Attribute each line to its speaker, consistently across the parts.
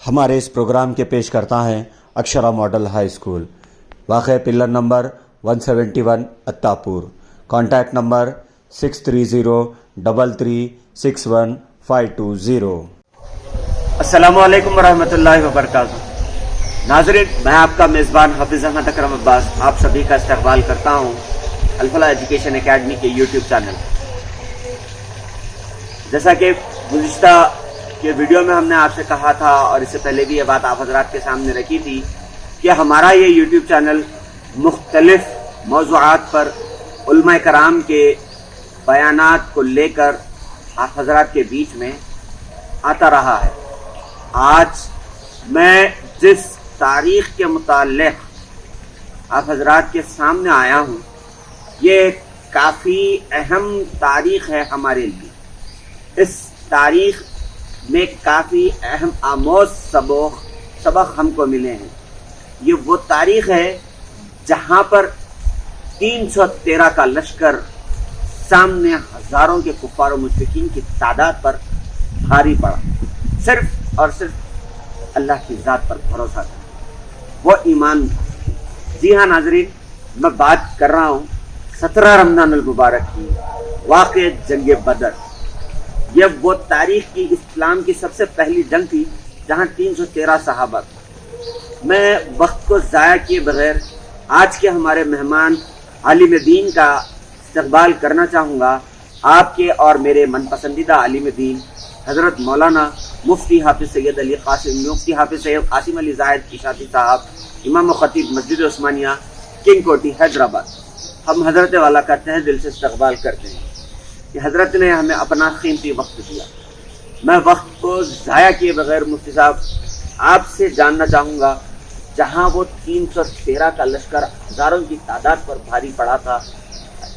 Speaker 1: ہمارے اس پروگرام کے پیش کرتا ہے اکشرا ماڈل ہائی اسکول، واقع pillar number 171 Attapur. Contact number 6303361520۔
Speaker 2: السلام علیکم ورحمۃ اللہ وبرکاتہ۔ ناظرین، میں آپ کا میزبان حافظ احمد اکرم عباس آپ سبھی کا استقبال کرتا ہوں الفلاح ایجوکیشن اکیڈمی کے یوٹیوب چینل۔ جیسا کہ گزشتہ کے ویڈیو میں ہم نے آپ سے کہا تھا اور اس سے پہلے بھی یہ بات آپ حضرات کے سامنے رکھی تھی کہ ہمارا یہ یوٹیوب چینل مختلف موضوعات پر علماء کرام کے بیانات کو لے کر آپ حضرات کے بیچ میں آتا رہا ہے۔ آج میں جس تاریخ کے متعلق آپ حضرات کے سامنے آیا ہوں، یہ کافی اہم تاریخ ہے ہمارے لیے۔ اس تاریخ میں کافی اہم آموز سبق ہم کو ملے ہیں۔ یہ وہ تاریخ ہے جہاں پر 313 کا لشکر سامنے ہزاروں کے کفار و مشرکین کی تعداد پر بھاری پڑا، صرف اور صرف اللہ کی ذات پر بھروسہ تھا، وہ ایمان۔ جی ہاں ناظرین، میں بات کر رہا ہوں 17 رمضان المبارک کی، واقع جنگ بدر۔ یہ وہ تاریخ کی اسلام کی سب سے پہلی جنگ تھی جہاں 313 صحابہ تھے۔ میں وقت کو ضائع کیے بغیر آج کے ہمارے مہمان عالم دین کا استقبال کرنا چاہوں گا، آپ کے اور میرے من پسندیدہ عالم دین حضرت مولانا مفتی حافظ سید علی قاسم، مفتی حافظ سید قاسم علی زاہد کشاتی صاحب، امام و خطیب مسجد عثمانیہ، کنگ کوٹی، حیدرآباد۔ ہم حضرت والا کا تہ دل سے استقبال کرتے ہیں کہ حضرت نے ہمیں اپنا قیمتی وقت دیا۔ میں وقت کو ضائع کیے بغیر مفتی صاحب آپ سے جاننا چاہوں گا، جہاں وہ 313 کا لشکر ہزاروں کی تعداد پر بھاری پڑا تھا،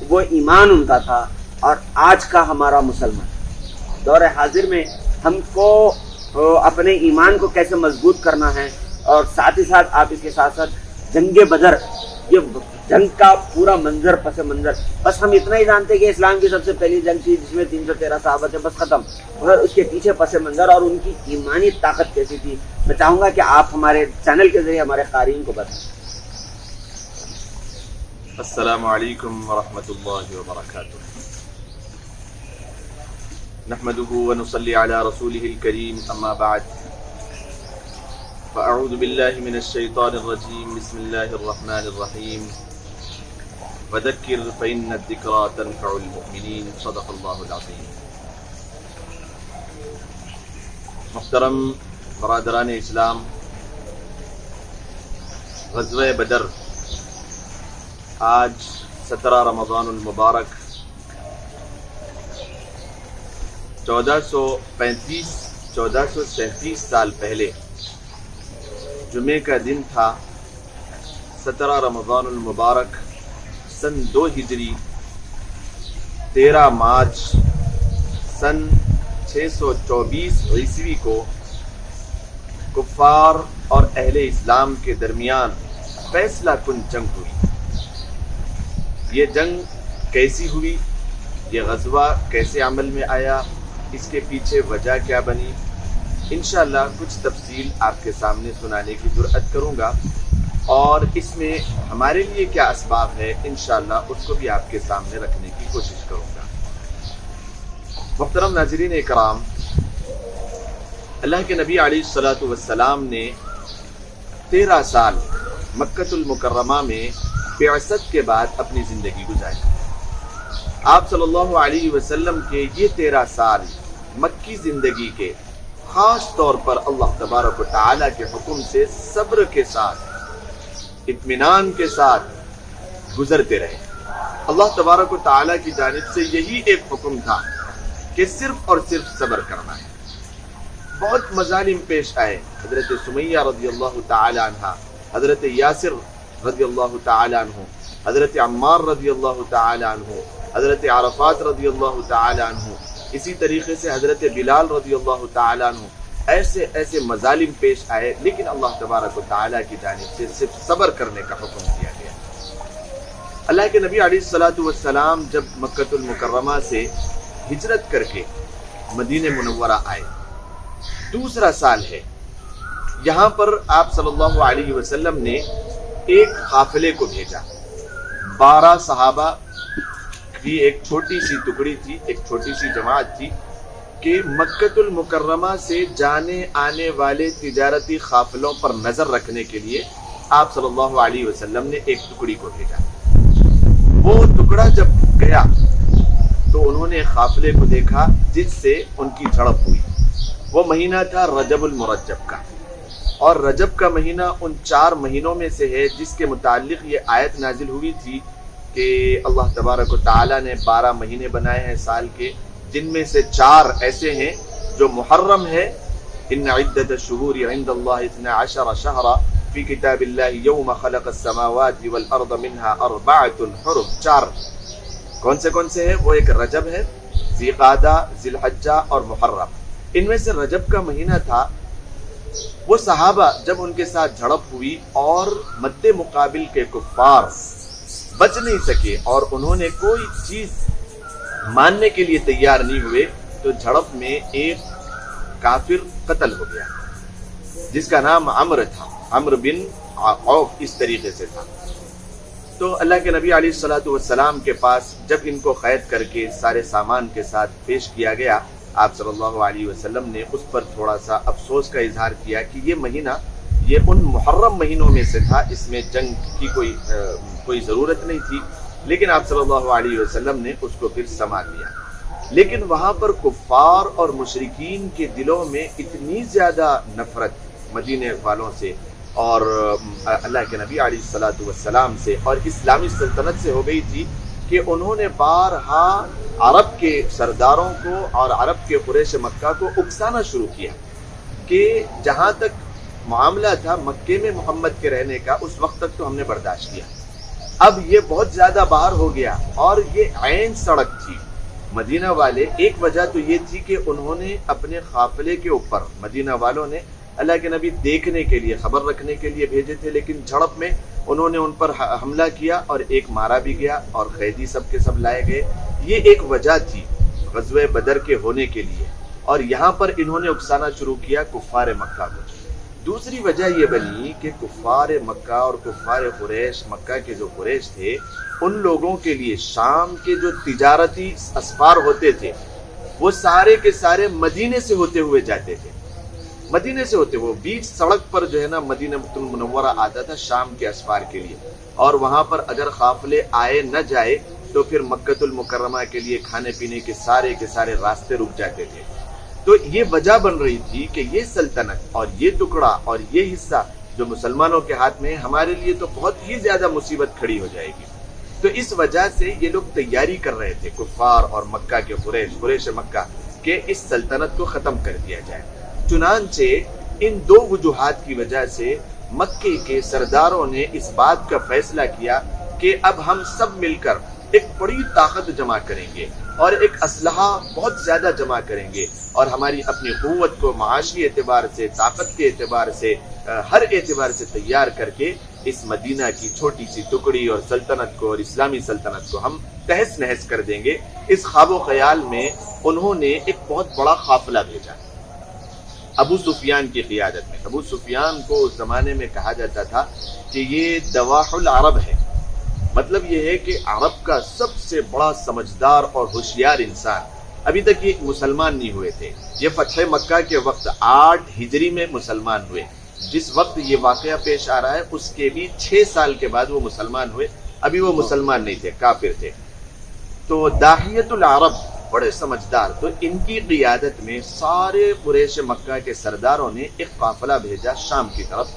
Speaker 2: وہ ایمان ان کا تھا، اور آج کا ہمارا مسلمان دور حاضر میں ہم کو اپنے ایمان کو کیسے مضبوط کرنا ہے، اور ساتھ ہی ساتھ آپ اس کے ساتھ ساتھ جنگ بدر، یہ جنگ کا پورا منظر پس منظر، بس ہم اتنا ہی جانتے کہ اسلام کی سب سے پہلی جنگ تھی جس میں 313 صحابہ تھے، بس ختم، اور اس کے پیچھے پس منظر اور ان کی ایمانی طاقت کیسی تھی، میں چاہوں گا کہ آپ ہمارے چینل کے ذریعے ہمارے قارئین کو بتائیں۔
Speaker 3: السلام علیکم ورحمۃ اللہ وبرکاتہ۔ نحمده ونصلي على رسوله الكريم، اما بعد فاعوذ بالله من الشيطان الرجيم، بسم الله الرحمن الرحيم، وذكر فإن الذكرى تنفع المؤمنين، صدق الله العظيم۔ محترم برادران اسلام، غزوہ بدر آج 17 رمضان المبارک 1437 سال پہلے جمعے کا دن تھا۔ 17 رمضان المبارک سن 2 ہجری 13 مارچ سن 624 عیسوی کو کفار اور اہل اسلام کے درمیان فیصلہ کن جنگ ہوئی۔ یہ جنگ کیسی ہوئی، یہ غزوہ کیسے عمل میں آیا، اس کے پیچھے وجہ کیا بنی، انشاءاللہ کچھ تفصیل آپ کے سامنے سنانے کی جرأت کروں گا، اور اس میں ہمارے لیے کیا اسباب ہے انشاءاللہ اس کو بھی آپ کے سامنے رکھنے کی کوشش کروں گا۔ محترم ناظرین اکرام، اللہ کے نبی علیہ الصلوۃ والسلام نے 13 سال مکۃ المکرمہ میں بعثت کے بعد اپنی زندگی گزاری۔ آپ صلی اللہ علیہ وسلم کے یہ 13 سال مکی زندگی کے خاص طور پر اللہ تبارک و تعالیٰ کے حکم سے صبر کے ساتھ، اطمینان کے ساتھ گزرتے رہے۔ اللہ تبارک و تعالیٰ کی جانب سے یہی ایک حکم تھا کہ صرف اور صرف صبر کرنا ہے۔ بہت مظالم پیش آئے، حضرت سمیہ رضی اللہ تعالیٰ عنہ، حضرت یاسر رضی اللہ تعالیٰ عنہ، حضرت عمار رضی اللہ تعالیٰ عنہ، حضرت عرفات رضی اللہ تعالیٰ عنہ، اسی طریقے سے حضرت بلال رضی اللہ تعالیٰ عنہ، ایسے مظالم پیش آئے، لیکن اللہ تبارک و تعالیٰ کی جانب سے صرف صبر کرنے کا حکم دیا گیا۔ اللہ کے نبی علیہ الصلوۃ والسلام جب مکۃ المکرمہ سے ہجرت کر کے مدینہ منورہ آئے، دوسرا سال ہے یہاں پر آپ صلی اللہ علیہ وسلم نے ایک قافلے کو بھیجا. 12 صحابہ کی ایک چھوٹی سی ٹکڑی تھی، ایک چھوٹی سی جماعت تھی کہ مکۃ المکرمہ سے جانے آنے والے تجارتی قافلوں پر نظر رکھنے کے لیے آپ صلی اللہ علیہ وسلم نے ایک ٹکڑی کو بھیجا. وہ ٹکڑا جب گیا تو انہوں نے قافلے کو دیکھا جس سے ان کی جھڑپ ہوئی. وہ مہینہ تھا رجب المرجب کا، اور رجب کا مہینہ ان 4 مہینوں میں سے ہے جس کے متعلق یہ آیت نازل ہوئی تھی کہ اللہ تبارک و تعالیٰ نے 12 مہینے بنائے ہیں سال کے، جن میں سے 4 ایسے ہیں جو محرم ہے. ان عدت الشہور عند اللہ 12 شہرا فی کتاب اللہ یوم خلق السماوات والارض منها 4 حرم. 4 کون سے ہیں؟ وہ ایک رجب ہے، ذی قعدہ، ذی الحجہ اور محرم. ان میں سے رجب کا مہینہ تھا. وہ صحابہ جب ان کے ساتھ جھڑپ ہوئی اور مد مقابل کے کفار بچ نہیں سکے اور انہوں نے کوئی چیز ماننے کے لیے تیار نہیں ہوئے، تو جھڑپ میں ایک کافر قتل ہو گیا جس کا نام عمرو تھا، عمرو بن عوف اس طریقے سے تھا. تو اللہ کے نبی علیہ الصلوۃ والسلام کے پاس جب ان کو قید کر کے سارے سامان کے ساتھ پیش کیا گیا، آپ صلی اللہ علیہ وسلم نے اس پر تھوڑا سا افسوس کا اظہار کیا کہ یہ مہینہ یہ ان محرم مہینوں میں سے تھا، اس میں جنگ کی کوئی ضرورت نہیں تھی، لیکن آپ صلی اللہ علیہ وسلم نے اس کو پھر سنبھال لیا. لیکن وہاں پر کفار اور مشرکین کے دلوں میں اتنی زیادہ نفرت مدینے والوں سے اور اللہ کے نبی علیہ الصلوۃ والسلام سے اور اسلامی سلطنت سے ہو گئی تھی کہ انہوں نے بارہا عرب کے سرداروں کو اور عرب کے قریش مکہ کو اکسانا شروع کیا کہ جہاں تک معاملہ تھا مکے میں محمد کے رہنے کا، اس وقت تک تو ہم نے برداشت کیا، اب یہ بہت زیادہ باہر ہو گیا. اور یہ عین سڑک تھی. مدینہ والے، ایک وجہ تو یہ تھی کہ انہوں نے اپنے قافلے کے اوپر، مدینہ والوں نے اللہ کے نبی دیکھنے کے لیے، خبر رکھنے کے لیے بھیجے تھے، لیکن جھڑپ میں انہوں نے ان پر حملہ کیا اور ایک مارا بھی گیا اور قیدی سب کے سب لائے گئے. یہ ایک وجہ تھی غزوہ بدر کے ہونے کے لیے، اور یہاں پر انہوں نے اکسانا شروع کیا کفار مکہ کو. دوسری وجہ یہ بنی کہ کفار مکہ اور کفار قریش، مکہ کے جو قریش تھے، ان لوگوں کے لیے شام کے جو تجارتی اسفار ہوتے تھے وہ سارے کے سارے مدینے سے ہوتے ہوئے جاتے تھے. مدینے سے ہوتے ہوئے بیچ سڑک پر جو ہے نا مدینہ المنورہ آتا تھا شام کے اسفار کے لیے، اور وہاں پر اگر قافلے آئے نہ جائے تو پھر مکۃ المکرمہ کے لیے کھانے پینے کے سارے راستے رک جاتے تھے. تو یہ وجہ بن رہی تھی کہ یہ سلطنت اور یہ ٹکڑا اور یہ حصہ جو مسلمانوں کے ہاتھ میں ہے، ہمارے لیے تو بہت ہی زیادہ مصیبت کھڑی ہو جائے گی. تو اس وجہ سے یہ لوگ تیاری کر رہے تھے کفار اور مکہ کے قریش مکہ کہ اس سلطنت کو ختم کر دیا جائے. چنانچہ ان 2 وجوہات کی وجہ سے مکے کے سرداروں نے اس بات کا فیصلہ کیا کہ اب ہم سب مل کر ایک بڑی طاقت جمع کریں گے اور ایک اسلحہ بہت زیادہ جمع کریں گے، اور ہماری اپنی قوت کو معاشی اعتبار سے، طاقت کے اعتبار سے، ہر اعتبار سے تیار کر کے اس مدینہ کی چھوٹی سی ٹکڑی اور سلطنت کو اور اسلامی سلطنت کو ہم تہس نہس کر دیں گے. اس خواب و خیال میں انہوں نے ایک بہت بڑا قافلہ بھیجا ابو سفیان کی قیادت میں. ابو سفیان کو اس زمانے میں کہا جاتا تھا کہ یہ دواح العرب ہے. مطلب یہ ہے کہ عرب کا سب سے بڑا سمجھدار اور ہوشیار انسان. ابھی تک یہ مسلمان نہیں ہوئے تھے. یہ فتح مکہ کے وقت 8 ہجری میں مسلمان ہوئے. جس وقت یہ واقعہ پیش آ رہا ہے اس کے بھی 6 سال کے بعد وہ مسلمان ہوئے. ابھی وہ مسلمان نہیں تھے، کافر تھے. تو داہیت العرب، بڑے سمجھدار. تو ان کی قیادت میں سارے قریش مکہ کے سرداروں نے ایک قافلہ بھیجا شام کی طرف،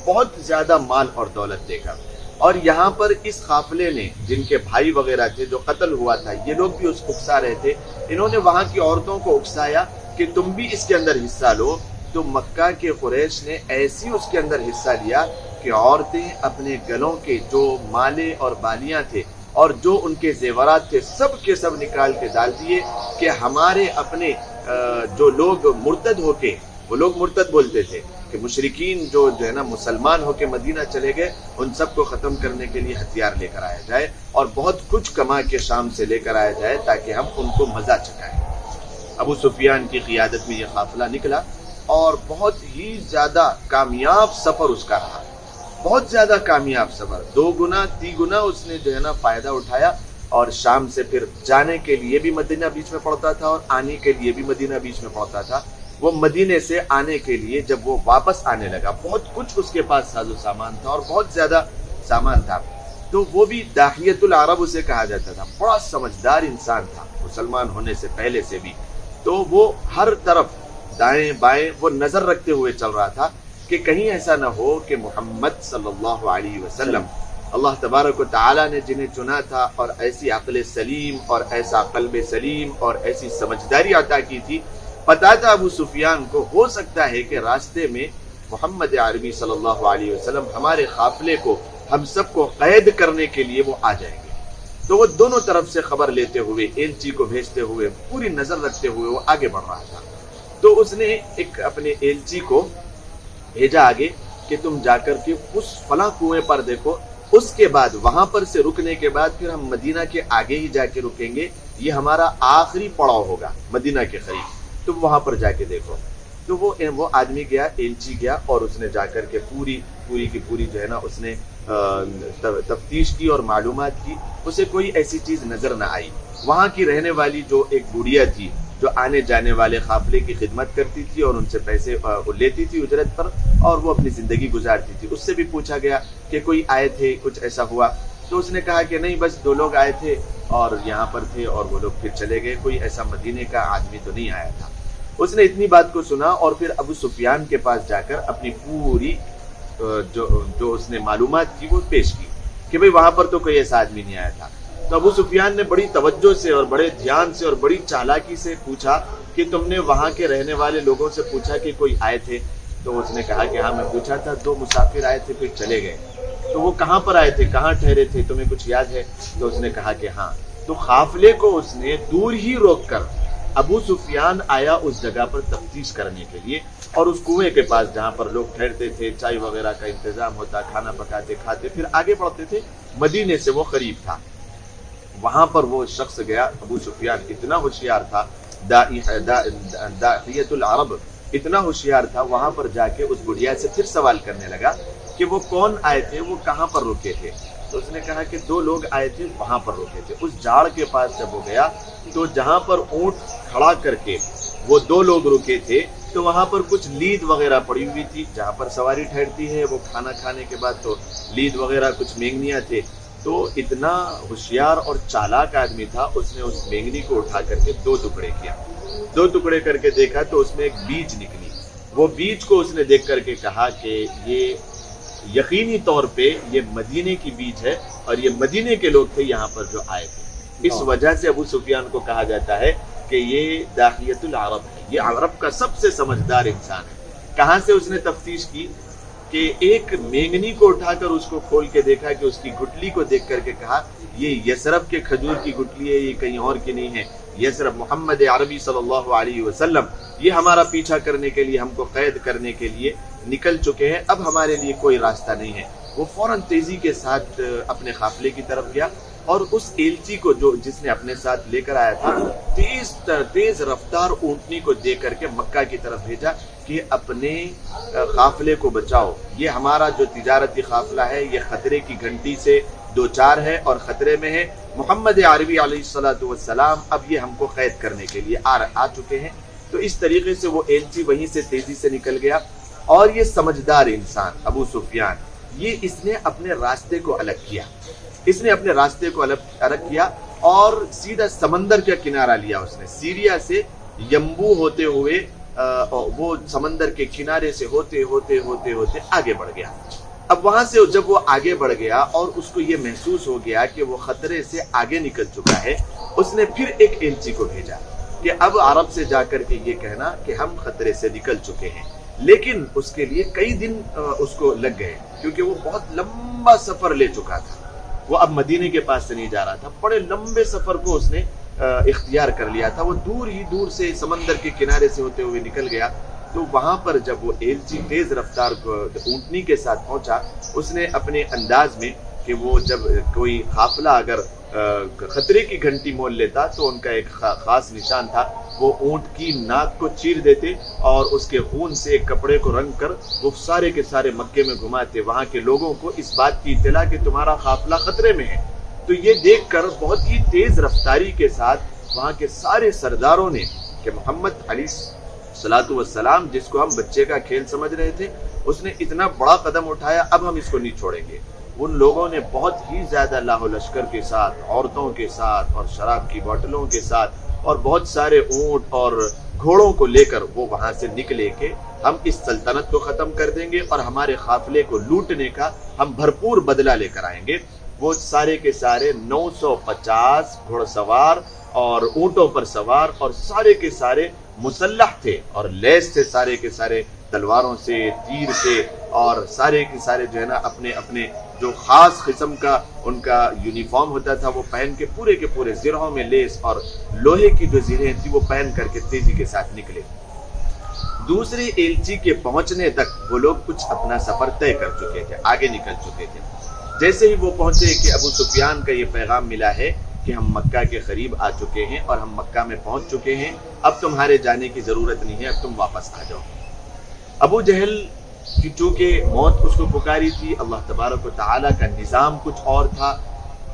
Speaker 3: بہت زیادہ مال اور دولت دے کر. اور یہاں پر اس قافلے نے، جن کے بھائی وغیرہ تھے جو قتل ہوا تھا، یہ لوگ بھی اس اکسا رہے تھے. انہوں نے وہاں کی عورتوں کو اکسایا کہ تم بھی اس کے اندر حصہ لو. تو مکہ کے قریش نے ایسی اس کے اندر حصہ لیا کہ عورتیں اپنے گلوں کے جو مالے اور بالیاں تھے اور جو ان کے زیورات تھے سب کے سب نکال کے ڈال دیے کہ ہمارے اپنے جو لوگ مرتد ہو کے، وہ لوگ مرتد بولتے تھے کہ مشرکین جو ہے نا مسلمان ہو کے مدینہ چلے گئے، ان سب کو ختم کرنے کے لیے ہتھیار لے کر آیا جائے اور بہت کچھ کما کے شام سے لے کر آیا جائے تاکہ ہم ان کو مزہ چکھائیں. ابو سفیان کی قیادت میں یہ قافلہ نکلا اور بہت ہی زیادہ کامیاب سفر اس کا رہا، بہت زیادہ کامیاب سفر، 2 گنا 3 گنا اس نے جو ہے نا فائدہ اٹھایا، اور شام سے پھر جانے کے لیے بھی مدینہ بیچ میں پڑتا تھا اور آنے کے لیے بھی مدینہ بیچ میں پڑتا تھا۔ وہ مدینے سے آنے کے لیے جب وہ واپس آنے لگا، بہت کچھ اس کے پاس ساز و سامان تھا اور بہت زیادہ سامان تھا، تو وہ بھی داحیۃ العرب اسے کہا جاتا تھا، بڑا سمجھدار انسان تھا مسلمان ہونے سے پہلے سے بھی، تو وہ ہر طرف دائیں بائیں وہ نظر رکھتے ہوئے چل رہا تھا کہ کہیں ایسا نہ ہو کہ محمد صلی اللہ علیہ وسلم، اللہ تبارک و تعالیٰ نے جنہیں چنا تھا اور ایسی عقل سلیم اور ایسا قلب سلیم اور ایسی سمجھداری عطا کی تھی، پتا تھا ابو سفیان کو ہو سکتا ہے کہ راستے میں محمد عربی صلی اللہ علیہ وسلم ہمارے قافلے کو، ہم سب کو قید کرنے کے لیے وہ آ جائیں گے، تو وہ دونوں طرف سے خبر لیتے ہوئے، ایلچی کو بھیجتے ہوئے، پوری نظر رکھتے ہوئے وہ آگے بڑھ رہا تھا۔ تو اس نے ایک اپنے ایلچی کو بھیجا آگے کہ تم جا کر کے اس فلاں کنویں پر دیکھو، اس کے بعد وہاں پر سے رکنے کے بعد پھر ہم مدینہ کے آگے ہی جا کے رکیں گے، یہ ہمارا آخری پڑاؤ ہوگا مدینہ کے قریب، تم وہاں پر جا کے دیکھو۔ تو وہ آدمی گیا، ایلچی گیا، اور اس نے جا کر کے پوری کی پوری جو ہے نا اس نے تفتیش کی اور معلومات کی، اسے کوئی ایسی چیز نظر نہ آئی۔ وہاں کی رہنے والی جو ایک بوڑھیا تھی جو آنے جانے والے قافلے کی خدمت کرتی تھی اور ان سے پیسے لیتی تھی اجرت پر، اور وہ اپنی زندگی گزارتی تھی، اس سے بھی پوچھا گیا کہ کوئی آئے تھے، کچھ ایسا ہوا؟ تو اس نے کہا کہ نہیں، بس 2 لوگ آئے تھے اور یہاں پر تھے اور وہ لوگ پھر چلے گئے، کوئی ایسا مدینے کا آدمی تو نہیں آیا تھا۔ اس نے اتنی بات کو سنا اور پھر ابو سفیان کے پاس جا کر اپنی پوری جو اس نے معلومات کی وہ پیش کی کہ بھئی وہاں پر تو کوئی ایسا آدمی نہیں آیا تھا۔ تو ابو سفیان نے بڑی توجہ سے اور بڑے دھیان سے اور بڑی چالاکی سے پوچھا کہ تم نے وہاں کے رہنے والے لوگوں سے پوچھا کہ کوئی آئے تھے؟ تو اس نے کہا کہ ہاں میں پوچھا تھا، 2 مسافر آئے تھے پھر چلے گئے۔ تو وہ کہاں پر آئے تھے، کہاں ٹھہرے تھے، تمہیں کچھ یاد ہے؟ تو اس نے کہا کہ ہاں۔ تو قافلے کو اس نے دور ہی روک کر ابو سفیان آیا اس جگہ پر تفتیش کرنے کے لیے، اور اس کنویں کے پاس جہاں پر لوگ ٹھہرتے تھے، چائے وغیرہ کا انتظام ہوتا، کھانا پکاتے کھاتے پھر آگے بڑھتے تھے، مدینے سے وہ قریب تھا، وہاں پر وہ شخص گیا۔ ابو سفیان اتنا ہوشیار تھا، داحیۃ العرب اتنا ہوشیار تھا، وہاں پر جا کے اس بڑھیا سے پھر سوال کرنے لگا کہ وہ کون آئے تھے، وہ کہاں پر رکے تھے؟ تو اس نے کہا کہ 2 لوگ آئے تھے، وہاں پر رکے تھے۔ اس جھاڑ کے پاس جب وہ گیا تو جہاں پر اونٹ کھڑا کر کے وہ 2 لوگ رکے تھے، تو وہاں پر کچھ لید وغیرہ پڑی ہوئی تھی، جہاں پر سواری ٹھہرتی ہے وہ کھانا کھانے کے بعد تو لید وغیرہ کچھ مینگنیاں تھے۔ تو اتنا ہوشیار اور چالاک آدمی تھا، اس نے اس مینگنی کو اٹھا کر کے 2 ٹکڑے کیا، 2 ٹکڑے کر کے دیکھا تو اس میں ایک بیج نکلی۔ وہ بیج کو اس نے دیکھ کر کے کہا کہ یہ یقینی طور پہ یہ مدینے کی بیج ہے، اور یہ مدینے کے لوگ تھے یہاں پر جو آئے تھے۔ اس وجہ سے ابو سفیان کو کہا جاتا ہے کہ یہ داحیۃ العرب ہے، یہ عرب کا سب سے سمجھدار انسان ہے۔ کہاں سے اس نے تفتیش کی کہ ایک مینگنی کو اٹھا کر اس کو کھول کے دیکھا کہ اس کی گٹلی کو دیکھ کر کے کہا یہ یثرب کے کھجور کی گٹلی ہے، یہ کہیں اور کی نہیں ہے، یثرب محمد عربی صلی اللہ علیہ وسلم یہ ہمارا پیچھا کرنے کے لیے، ہم کو قید کرنے کے لیے نکل چکے ہیں، اب ہمارے لیے کوئی راستہ نہیں ہے۔ وہ فوراً تیزی کے ساتھ اپنے قافلے کی طرف گیا، اور اس ایلچی کو جس نے اپنے ساتھ لے کر آیا تھا، تیز رفتار اونٹنی کو دے کر کے مکہ کی طرف بھیجا کہ اپنے قافلے کو بچاؤ، یہ ہمارا جو تجارتی قافلہ ہے یہ خطرے کی گھنٹی سے 2-4 ہے اور خطرے میں ہے، محمد عربی علیہ السلام اب یہ ہم کو قید کرنے کے لیے آ چکے ہیں۔ تو اس طریقے سے وہ ایلچی وہیں سے تیزی سے نکل گیا، اور یہ سمجھدار انسان ابو سفیان، اس نے اپنے راستے کو الگ کیا، اس نے اپنے راستے کو الگ کیا اور سیدھا سمندر کا کنارہ لیا۔ اس نے سیریا سے یمبو ہوتے ہوئے وہ سمندر کے کنارے سے ہوتے ہوتے ہوتے ہوتے آگے بڑھ گیا۔ اب وہاں سے جب وہ آگے بڑھ گیا اور اس کو یہ محسوس ہو گیا کہ وہ خطرے سے آگے نکل چکا ہے، اس نے پھر ایک ایلچی کو بھیجا کہ اب عرب سے جا کر کے یہ کہنا کہ ہم خطرے سے نکل چکے ہیں۔ لیکن اس کے لیے کئی دن اس کو لگ گئے، کیونکہ وہ بہت لمبا سفر لے چکا تھا، وہ اب مدینے کے پاس سے نہیں جا رہا تھا، بڑے لمبے سفر کو اس نے اختیار کر لیا تھا۔ وہ دور سے سمندر کے کنارے سے ہوتے ہوئے نکل گیا، تو وہاں پر جب وہ ایلچی تیز رفتار اونٹنی کے ساتھ پہنچا، اس نے اپنے انداز میں کہ وہ جب کوئی قافلہ اگر خطرے کی گھنٹی مول لیتا تو ان کا ایک خاص نشان تھا وہ اونٹ کی ناک کو چیر دیتے اور اس کے خون سے ایک کپڑے کو رنگ کر وہ سارے کے سارے مکے میں گھماتے، وہاں کے لوگوں کو اس بات کی اطلاع کہ تمہارا قافلہ خطرے میں ہے۔ تو یہ دیکھ کر بہت ہی تیز رفتاری کے ساتھ وہاں کے سارے سرداروں نے کہ محمد علیہ الصلوۃ والسلام جس کو ہم بچے کا کھیل سمجھ رہے تھے، اس نے اتنا بڑا قدم اٹھایا، اب ہم اس کو نہیں چھوڑیں گے۔ ان لوگوں نے بہت ہی زیادہ لاہ و لشکر کے ساتھ، عورتوں کے ساتھ اور شراب کی بوتلوں کے ساتھ اور بہت سارے اونٹ اور گھوڑوں کو لے کر وہ وہاں سے نکلے کہ ہم اس سلطنت کو ختم کر دیں گے اور ہمارے قافلے کو لوٹنے کا ہم بھرپور بدلہ لے کر آئیں گے۔ وہ سارے کے سارے 950 گھوڑ سوار اور اونٹوں پر سوار اور سارے کے سارے مسلح تھے اور لیس تھے، سارے کے سارے تلواروں سے، تیر سے، اور سارے کے سارے جو ہے نا اپنے اپنے جو خاص قسم کا ان کا یونیفارم ہوتا تھا وہ پہن کے پورے زرہوں میں لیس اور لوہے کی جو زرہیں تھی وہ پہن کر کے تیزی کے ساتھ نکلے۔ دوسری ایلچی کے پہنچنے تک وہ لوگ کچھ اپنا سفر طے کر چکے تھے، آگے نکل چکے تھے۔ جیسے ہی وہ پہنچے کہ ابو سفیان کا یہ پیغام ملا ہے کہ ہم مکہ کے قریب آ چکے ہیں اور ہم مکہ میں پہنچ چکے ہیں، اب تمہارے جانے کی ضرورت نہیں ہے، اب تم واپس آ جاؤ۔ ابو جہل کی چونکہ موت اس کو پکاری تھی، اللہ تبارک و تعالیٰ کا نظام کچھ اور تھا،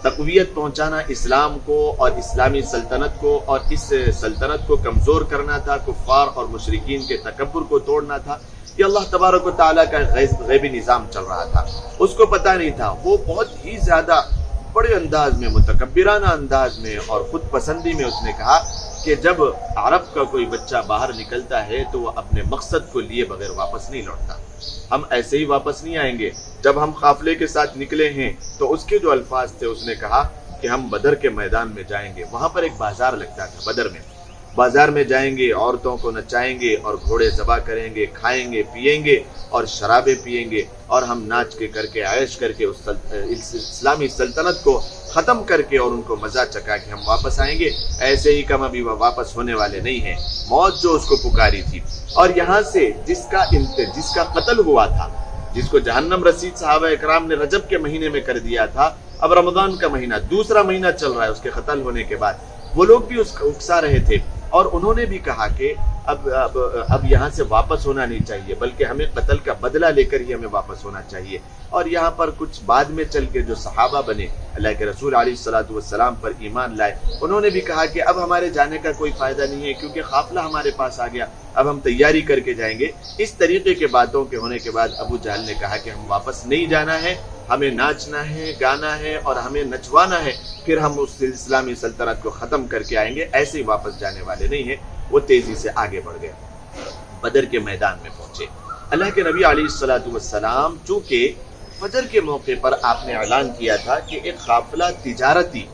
Speaker 3: تقویت پہنچانا اسلام کو اور اسلامی سلطنت کو، اور اس سلطنت کو کمزور کرنا تھا، کفار اور مشرکین کے تکبر کو توڑنا تھا۔ یہ اللہ تبارک و تعالیٰ کا غیبی نظام چل رہا تھا، اس کو پتہ نہیں تھا۔ وہ بہت ہی زیادہ بڑے انداز میں، متکبرانہ انداز میں اور خود پسندی میں اس نے کہا کہ جب عرب کا کوئی بچہ باہر نکلتا ہے تو وہ اپنے مقصد کو لیے بغیر واپس نہیں لوٹتا، ہم ایسے ہی واپس نہیں آئیں گے۔ جب ہم قافلے کے ساتھ نکلے ہیں تو اس کے جو الفاظ تھے، اس نے کہا کہ ہم بدر کے میدان میں جائیں گے۔ وہاں پر ایک بازار لگتا تھا بدر میں، بازار میں جائیں گے، عورتوں کو نچائیں گے اور گھوڑے ذبح کریں گے، کھائیں گے، پیئیں گے اور شرابیں پیئیں گے، اور ہم ناچ کے کر کے عیش کر کے اس اسلامی سلطنت کو ختم کر کے اور ان کو مزہ چکا کہ ہم واپس آئیں گے۔ ایسے ہی کم ابھی وہ واپس ہونے والے نہیں ہیں۔ موت جو اس کو پکاری تھی، اور یہاں سے جس کا قتل ہوا تھا، جس کو جہنم رسید صحابہ اکرام نے رجب کے مہینے میں کر دیا تھا، اب رمضان کا مہینہ دوسرا مہینہ چل رہا ہے اس کے قتل ہونے کے بعد، وہ لوگ بھی اس کو اکسا رہے تھے اور انہوں نے بھی کہا کہ اب یہاں سے واپس ہونا نہیں چاہیے، بلکہ ہمیں قتل کا بدلہ لے کر ہی ہمیں واپس ہونا چاہیے۔ اور یہاں پر کچھ بعد میں چل کے جو صحابہ بنے، اللہ کے رسول علیہ الصلوۃ والسلام پر ایمان لائے، انہوں نے بھی کہا کہ اب ہمارے جانے کا کوئی فائدہ نہیں ہے کیونکہ قافلہ ہمارے پاس آ گیا، اب ہم تیاری کر کے جائیں گے۔ اس طریقے کے باتوں کے ہونے کے بعد ابو جہل نے کہا کہ ہم واپس نہیں جانا ہے، ہمیں ناچنا ہے، گانا ہے اور ہمیں نچوانا ہے، پھر ہم اس اسلامی سلطنت کو ختم کر کے آئیں گے، ایسے ہی واپس جانے والے نہیں ہیں۔ وہ تیزی سے آگے بڑھ گئے، بدر کے میدان میں پہنچے۔ اللہ کے نبی علیہ الصلوۃ والسلام چونکہ فجر کے موقع پر آپ نے اعلان کیا تھا کہ ایک قافلہ تجارتی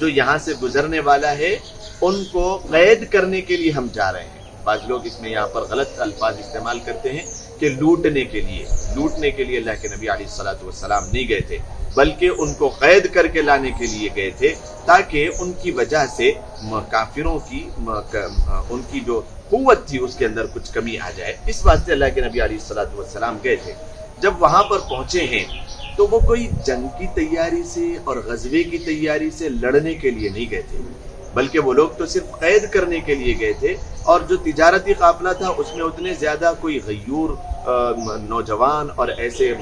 Speaker 3: جو یہاں سے گزرنے والا ہے ان کو قید کرنے کے لیے ہم جا رہے ہیں۔ بعض لوگ اس میں یہاں پر غلط الفاظ استعمال کرتے ہیں کہ لوٹنے کے لیے اللہ کے نبی علیہ الصلوۃ والسلام نہیں گئے تھے، بلکہ ان کو قید کر کے لانے کے لیے گئے تھے تاکہ ان کی وجہ سے کافروں کی ان کی جو قوت تھی اس کے اندر کچھ کمی آ جائے۔ اس واسطے اللہ کے نبی علیہ الصلوۃ والسلام گئے تھے۔ جب وہاں پر پہنچے ہیں تو وہ کوئی جنگ کی تیاری سے اور غزوے کی تیاری سے لڑنے کے لیے نہیں گئے تھے، بلکہ وہ لوگ تو صرف قید کرنے کے لیے گئے تھے۔ اور جو تجارتی قافلہ تھا اس میں اتنے زیادہ کوئی غیور نوجوان اور ایسے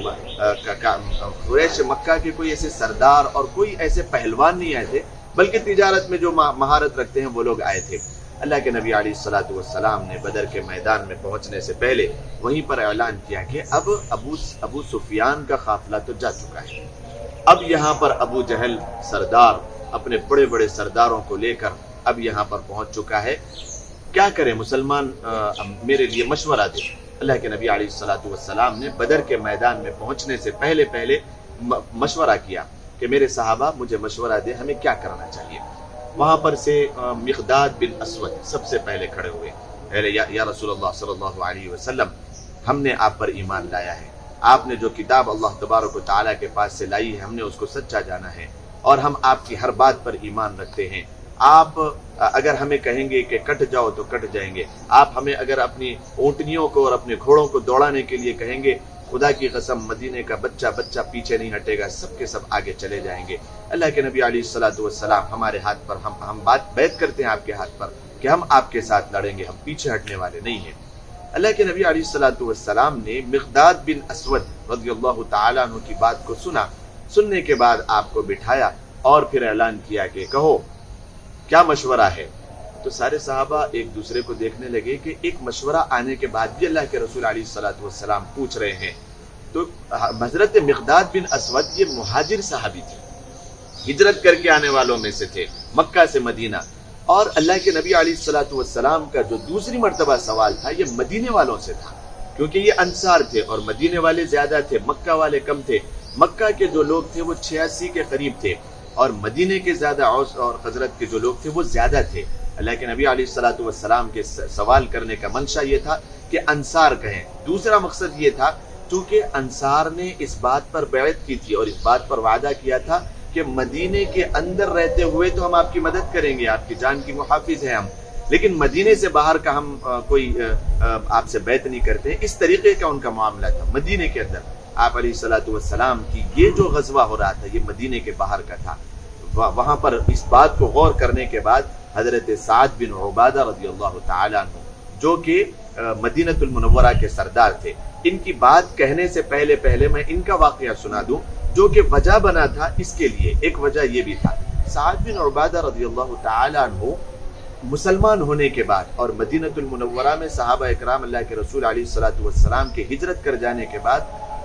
Speaker 3: قریش مکہ کے کوئی ایسے سردار اور کوئی ایسے پہلوان نہیں آئے تھے، بلکہ تجارت میں جو مہارت رکھتے ہیں وہ لوگ آئے تھے۔ اللہ کے نبی علیہ الصلوۃ والسلام نے بدر کے میدان میں پہنچنے سے پہلے وہیں پر اعلان کیا کہ اب ابو سفیان کا قافلہ تو جا چکا ہے، اب یہاں پر ابو جہل سردار اپنے بڑے بڑے سرداروں کو لے کر اب یہاں پر پہنچ چکا ہے، کیا کریں مسلمان، میرے لیے مشورہ دے۔ اللہ کے نبی علیہ الصلوۃ والسلام نے بدر کے میدان میں پہنچنے سے پہلے مشورہ کیا کہ میرے صحابہ مجھے مشورہ دے، ہمیں کیا کرنا چاہیے۔ وہاں پر سے مقداد بن اسود سب سے پہلے کھڑے ہوئے، یا رسول اللہ صلی اللہ علیہ وسلم، ہم نے آپ پر ایمان لایا ہے، آپ نے جو کتاب اللہ تبارک و تعالیٰ کے پاس سے لائی ہے ہم نے اس کو سچا جانا ہے، اور ہم آپ کی ہر بات پر ایمان رکھتے ہیں۔ آپ اگر ہمیں کہیں گے کہ کٹ جاؤ تو کٹ جائیں گے، آپ ہمیں اگر اپنی اونٹنیوں کو اور اپنے گھوڑوں کو دوڑانے کے لیے کہیں گے، خدا کی قسم مدینے کا بچہ پیچھے نہیں ہٹے گا، سب کے سب آگے چلے جائیں گے۔ اللہ کے نبی علیہ الصلوۃ والسلام ہمارے ہاتھ پر، ہم بیعت کرتے ہیں آپ کے ہاتھ پر، کہ ہم آپ کے ساتھ لڑیں گے، ہم پیچھے ہٹنے والے نہیں ہیں۔ اللہ کے نبی علیہ الصلوۃ والسلام نے مقداد بن اسود رضی اللہ تعالیٰ عنہ کی بات کو سنا، سننے کے بعد آپ کو بٹھایا اور پھر اعلان کیا کہ کہو کیا مشورہ ہے۔ تو سارے صحابہ ایک دوسرے کو دیکھنے لگے کہ ایک مشورہ آنے کے بعد بھی اللہ کے رسول علیہ الصلوۃ والسلام پوچھ رہے ہیں۔ تو حضرت مقداد بن اسود یہ مہاجر صحابی تھے، ہجرت کر کے آنے والوں میں سے تھے مکہ سے مدینہ، اور اللہ کے نبی علیہ الصلوۃ والسلام کا جو دوسری مرتبہ سوال تھا یہ مدینے والوں سے تھا، کیونکہ یہ انصار تھے اور مدینے والے زیادہ تھے، مکہ والے کم تھے۔ مکہ کے جو لوگ تھے وہ 86 کے قریب تھے، اور مدینے کے زیادہ اوس اور خزرج کے جو لوگ تھے وہ زیادہ تھے۔ اللہ کے نبی علیہ الصلوۃ والسلام کے سوال کرنے کا منشا یہ تھا کہ انصار کہیں۔ دوسرا مقصد یہ تھا چونکہ انصار نے اس بات پر بیعت کی تھی اور اس بات پر وعدہ کیا تھا کہ مدینے کے اندر رہتے ہوئے تو ہم آپ کی مدد کریں گے، آپ کی جان کی محافظ ہیں ہم، لیکن مدینے سے باہر کا ہم کوئی آپ سے بیعت نہیں کرتے۔ اس طریقے کا ان کا معاملہ تھا۔ مدینے کے اندر آپ علیہ الصلوۃ والسلام کی یہ جو غزوہ ہو رہا تھا یہ مدینے کے باہر کا تھا۔ وہاں پر اس بات کو غور کرنے کے بعد حضرت سعد بن عبادہ رضی اللہ تعالیٰ عنہ جو کہ مدینہ المنورہ کے سردار تھے، ان کی بات کہنے سے پہلے میں ان کا واقعہ سنا دوں جو کہ وجہ بنا تھا اس کے لیے۔ ایک وجہ یہ بھی تھا، سعد بن عبادہ رضی اللہ تعالیٰ عنہ مسلمان ہونے کے بعد اور مدینہ المنورہ میں صحابہ اکرام اللہ کے رسول علیہ الصلوۃ والسلام کے ہجرت کر جانے کے بعد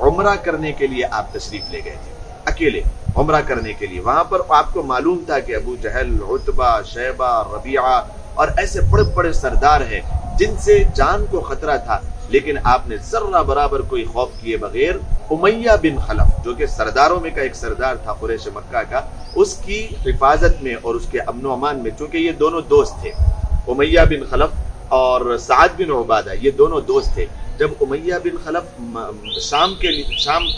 Speaker 3: عمرہ کرنے کے لیے آپ تشریف لے گئے تھے، اکیلے عمرہ کرنے کے لیے۔ وہاں پر آپ کو معلوم تھا کہ ابو جہل، عتبہ، شیبہ، ربیعہ اور ایسے بڑے بڑے سردار ہیں جن سے جان کو خطرہ تھا، لیکن آپ نے ذرہ برابر کوئی خوف کیے بغیر امیہ بن خلف جو کہ سرداروں میں کا ایک سردار تھا قریش مکہ کا، اس کی حفاظت میں اور اس کے امن و امان میں، چونکہ یہ دونوں دوست تھے، امیہ بن خلف اور سعد بن عبادہ یہ دونوں دوست تھے۔ جب امیہ بن خلف شام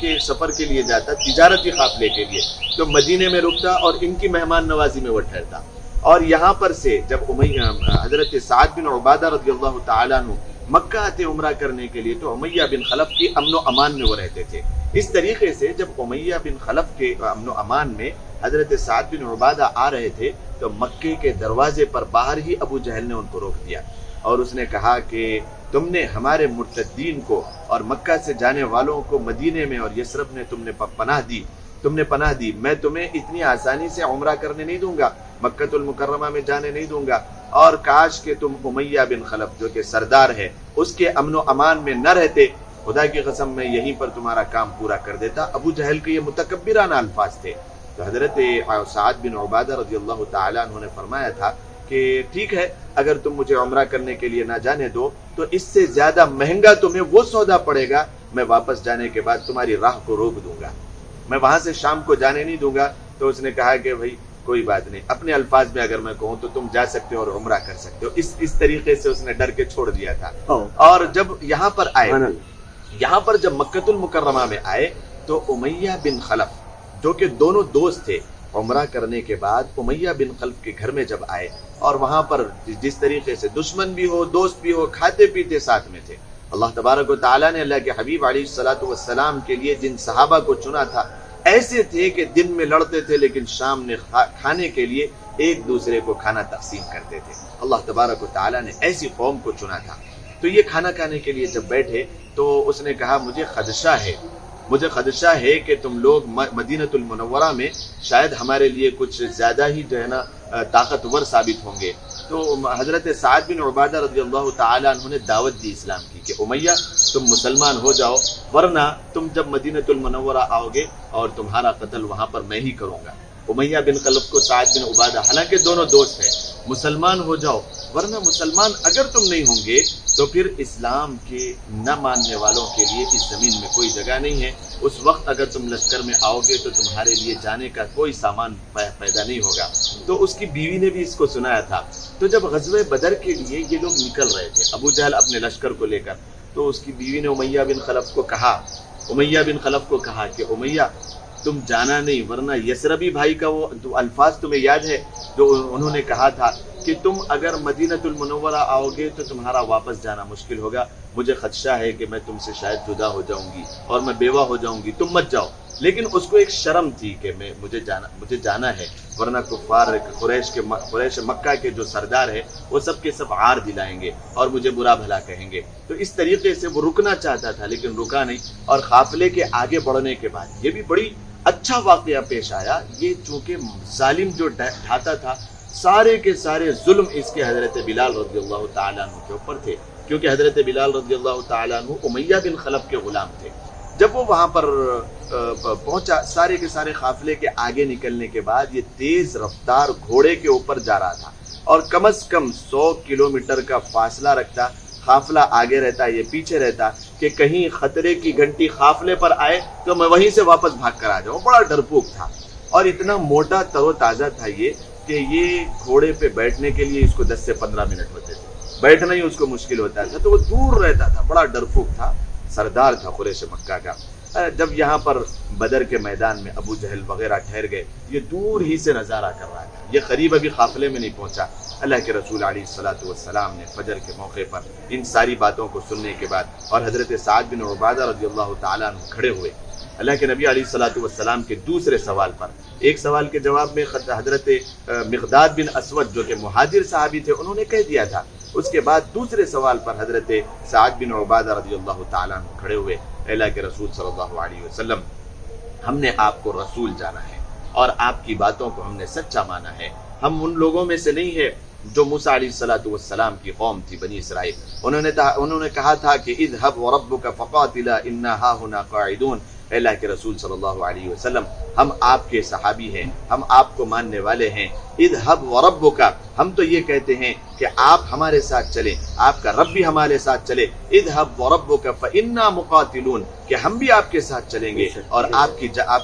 Speaker 3: کے سفر کے لیے جاتا تجارتی قافلے کے لیے تو مدینے میں رکتا اور ان کی مہمان نوازی میں وہ ٹھہرتا، اور یہاں پر سے جب حضرت سعد بن عبادہ رضی اللہ تعالیٰ عنہ مکہ آتے عمرہ کرنے کے لیے تو امیہ بن خلف کی امن و امان میں وہ رہتے تھے۔ اس طریقے سے جب امیہ بن خلف کے امن و امان میں حضرت سعد بن عبادہ آ رہے تھے تو مکے کے دروازے پر باہر ہی ابو جہل نے ان کو روک دیا اور اس نے کہا کہ تم نے ہمارے مرتدین کو اور مکہ سے جانے والوں کو مدینے میں اور یثرب نے تم نے پناہ دی، میں تمہیں اتنی آسانی سے عمرہ کرنے نہیں دوں گا، مکہ المکرمہ میں جانے نہیں دوں گا، اور کاش کہ تم امیہ بن خلف جو کہ سردار ہے اس کے امن و امان میں نہ رہتے، خدا کی قسم میں یہیں پر تمہارا کام پورا کر دیتا۔ ابو جہل کے یہ متکبرانہ الفاظ تھے۔ تو حضرت سعد بن عبادہ رضی اللہ تعالیٰ عنہ نے فرمایا تھا کہ ٹھیک ہے، اگر تم مجھے عمرہ کرنے کے لیے نہ جانے دو تو اس سے زیادہ مہنگا تمہیں وہ سودا پڑے گا، میں واپس جانے کے بعد تمہاری راہ کو روک دوں گا، میں وہاں سے شام کو جانے نہیں دوں گا۔ تو اس نے کہا کہ بھائی کوئی بات نہیں، اپنے الفاظ میں اگر میں کہوں تو تم جا سکتے ہو اور عمرہ کر سکتے ہو۔ اس طریقے سے اس نے ڈر کے چھوڑ دیا تھا۔ اور جب یہاں پر جب مکہ المکرمہ میں آئے تو امیہ بن خلف جو کہ دونوں دوست تھے، عمرہ کرنے کے بعد امیہ بن خلف کے گھر میں جب آئے اور وہاں پر جس طریقے سے دشمن بھی ہو دوست بھی ہو کھاتے پیتے ساتھ میں تھے، اللہ تبارک و تعالیٰ نے اللہ کے حبیب علیہ الصلوۃ والسلام کے لیے جن صحابہ کو چنا تھا ایسے تھے کہ دن میں لڑتے تھے لیکن شام نے کھانے کے لیے ایک دوسرے کو کھانا تقسیم کرتے تھے۔ اللہ تبارک و تعالیٰ نے ایسی قوم کو چنا تھا۔ تو یہ کھانا کھانے کے لیے جب بیٹھے تو اس نے کہا مجھے خدشہ ہے کہ تم لوگ مدینہ المنورہ میں شاید ہمارے لیے کچھ زیادہ ہی جو ہے نا طاقتور ثابت ہوں گے۔ تو حضرت سعد بن عبادہ رضی اللہ تعالیٰ عنہ نے دعوت دی اسلام کی کہ امیہ تم مسلمان ہو جاؤ، ورنہ تم جب مدینہ المنورہ آؤ گے اور تمہارا قتل وہاں پر میں ہی کروں گا۔ امیہ بن خلف کو سعد بن عبادہ، حالانکہ دونوں دوست ہیں، مسلمان ہو جاؤ، ورنہ مسلمان اگر تم نہیں ہوں گے تو پھر اسلام کے نہ ماننے والوں کے لیے اس زمین میں کوئی جگہ نہیں ہے۔ اس وقت اگر تم لشکر میں آؤ گے تو تمہارے لیے جانے کا کوئی سامان پیدا نہیں ہوگا۔ تو اس کی بیوی نے بھی اس کو سنایا تھا۔ تو جب غزوہ بدر کے لیے یہ لوگ نکل رہے تھے ابو جہل اپنے لشکر کو لے کر، تو اس کی بیوی نے امیہ بن خلف کو کہا کہ امیہ تم جانا نہیں، ورنہ یسربی بھائی کا وہ الفاظ تمہیں یاد ہے جو انہوں نے کہا تھا کہ تم اگر مدینۃ المنورہ آؤ گے تو تمہارا واپس جانا مشکل ہوگا، مجھے خدشہ ہے کہ میں تم سے شاید جدا ہو جاؤں گی اور میں بیوہ ہو جاؤں گی، تم مت جاؤ۔ لیکن اس کو ایک شرم تھی کہ مجھے جانا ہے، ورنہ کفار قریش مکہ کے جو سردار ہے وہ سب کے سب عار دلائیں گے اور مجھے برا بھلا کہیں گے۔ تو اس طریقے سے وہ رکنا چاہتا تھا لیکن رکا نہیں، اور قافلے کے آگے بڑھنے کے بعد یہ بھی بڑی اچھا واقعہ پیش آیا۔ یہ چونکہ ظالم جو ڈھاتا تھا، سارے کے سارے ظلم اس کے حضرت بلال رضی اللہ تعالیٰ عنہ کے اوپر تھے، کیونکہ حضرت بلال رضی اللہ تعالیٰ عنہ امیہ بن خلف کے غلام تھے۔ جب وہ وہاں پر پہنچا، سارے کے سارے قافلے کے آگے نکلنے کے بعد یہ تیز رفتار گھوڑے کے اوپر جا رہا تھا اور کم از کم 100 کلومیٹر کا فاصلہ رکھتا، قافلہ آگے رہتا، یہ پیچھے رہتا کہ کہیں خطرے کی گھنٹی قافلے پر آئے تو میں وہیں سے واپس بھاگ کر آ جاؤں۔ بڑا ڈرپوک تھا اور اتنا موٹا تر و تازہ تھا یہ کہ یہ گھوڑے پہ بیٹھنے کے لیے اس کو 10 سے 15 منٹ ہوتے تھے، بیٹھنا ہی اس کو مشکل ہوتا تھا، تو وہ دور رہتا تھا، بڑا ڈرپوک تھا، سردار تھا قریش مکہ کا۔ جب یہاں پر بدر کے میدان میں ابو جہل وغیرہ ٹھہر گئے، یہ دور ہی سے نظارہ کر رہا تھا، یہ قریب ابھی قافلے میں نہیں پہنچا۔ اللہ کے رسول علیہ الصلوۃ والسلام نے فجر کے موقع پر ان ساری باتوں کو سننے کے بعد اور حضرت سعد بن عبادہ رضی اللہ تعالیٰ عنہ کھڑے ہوئے، اللہ کے نبی علیہ الصلوۃ والسلام کے دوسرے سوال پر، ایک سوال کے جواب میں حضرت مقداد بن اسود جو کہ مہاجر صحابی تھے انہوں نے کہہ دیا تھا، اس کے بعد دوسرے سوال پر حضرت سعد بن عبادہ رضی اللہ تعالیٰ عنہ کھڑے ہوئے، اللہ کے رسول صلی اللہ علیہ وسلم، ہم نے آپ کو رسول جانا ہے اور آپ کی باتوں کو ہم نے سچا مانا ہے، ہم ان لوگوں میں سے نہیں ہے جو موسیٰ علیہ الصلوۃ والسلام کی قوم تھی بنی اسرائیل، انہوں نے کہا تھا کہ اذهب وربك فقاتلا انا هاهنا قاعدون، اللہ کے رسول صلی اللہ علیہ وسلم ہم آپ کے صحابی ہیں، ہم آپ کو ماننے والے ہیں، اذهب وربك ہم تو یہ کہتے ہیں کہ آپ ہمارے ساتھ چلیں، آپ کا رب بھی ہمارے ساتھ چلے، اذهب وربك فإنا مقاتلون کہ ہم بھی آپ کے ساتھ چلیں گے اور آپ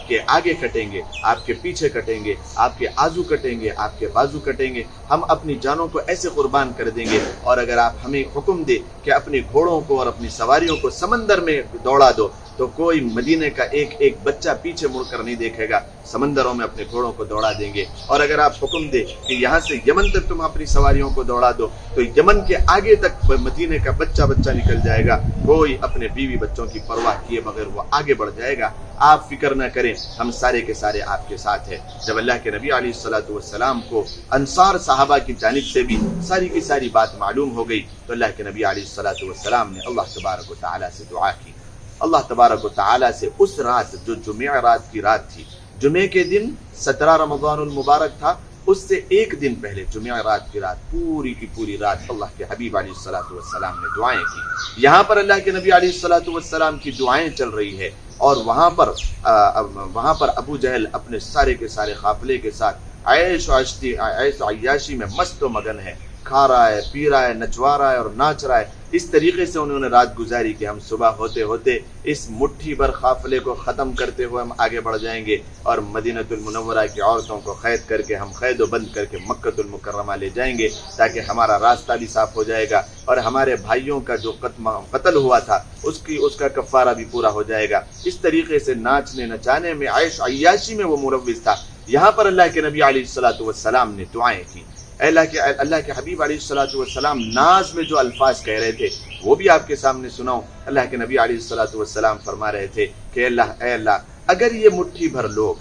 Speaker 3: کے آگے کٹیں گے، آپ کے پیچھے کٹیں گے، آپ کے آزو کٹیں گے، آپ کے بازو کٹیں گے، ہم اپنی جانوں کو ایسے قربان کر دیں گے، اور اگر آپ ہمیں حکم دے کہ اپنی گھوڑوں کو اور اپنی سواریوں کو سمندر میں دوڑا دو تو کوئی مدینے کا ایک بچہ پیچھے مڑ کر نہیں دیکھے گا، سمندروں میں اپنے گھوڑوں کو دوڑا دیں گے، اور اگر آپ حکم دے کہ یہاں سے یمن تک تم اپنی سواریوں کو دوڑا دو تو یمن کے آگے تک مدینے کا بچہ نکل جائے گا، کوئی اپنے بیوی بچوں کی پرواہ کیے بغیر وہ آگے بڑھ جائے گا، آپ فکر نہ کریں، ہم سارے کے سارے آپ کے ساتھ ہیں۔ جب اللہ کے نبی علیہ الصلوۃ والسلام کو انصار صحابہ کی جانب سے بھی ساری کی ساری بات معلوم ہو گئی تو اللہ کے نبی علیہ الصلوۃ والسلام نے اللہ تبارک و تعالیٰ سے دعا کی، اللہ تبارک و تعالیٰ سے اس رات جو جمعہ رات کی رات تھی، جمعے کے دن 17 رمضان المبارک تھا، اس سے ایک دن پہلے جمعہ رات کی رات پوری کی پوری رات اللہ کے حبیب علیہ الصلوۃ والسلام نے دعائیں کی۔ یہاں پر اللہ کے نبی علیہ الصلوۃ والسلام کی دعائیں چل رہی ہے اور وہاں پر ابو جہل اپنے سارے کے سارے قافلے کے ساتھ عیش و عیاشی میں مست و مگن ہے، کھا رہا ہے، پی رہا ہے، نچوا رہا ہے اور ناچ رہا ہے۔ اس طریقے سے انہوں نے رات گزاری کہ ہم صبح ہوتے ہوتے اس مٹھی بھر قافلے کو ختم کرتے ہوئے ہم آگے بڑھ جائیں گے اور مدینۃ المنورہ کی عورتوں کو قید کر کے ہم قید و بند کر کے مکۃ المکرمہ لے جائیں گے تاکہ ہمارا راستہ بھی صاف ہو جائے گا اور ہمارے بھائیوں کا جو قتل ہوا تھا اس کا کفارہ بھی پورا ہو جائے گا۔ اس طریقے سے ناچنے نچانے میں، عیش عیاشی میں وہ ملوث تھا۔ یہاں پر اللہ کے نبی علیہ الصلوۃ والسلام نے دعائیں کی، اللہ کے حبیب علیہ الصلوۃ والسلام ناز میں جو الفاظ کہہ رہے تھے وہ بھی آپ کے سامنے سناؤں۔ اللہ کے نبی علیہ الصلوۃ والسلام فرما رہے تھے کہ اے اللہ اگر یہ مٹھی بھر لوگ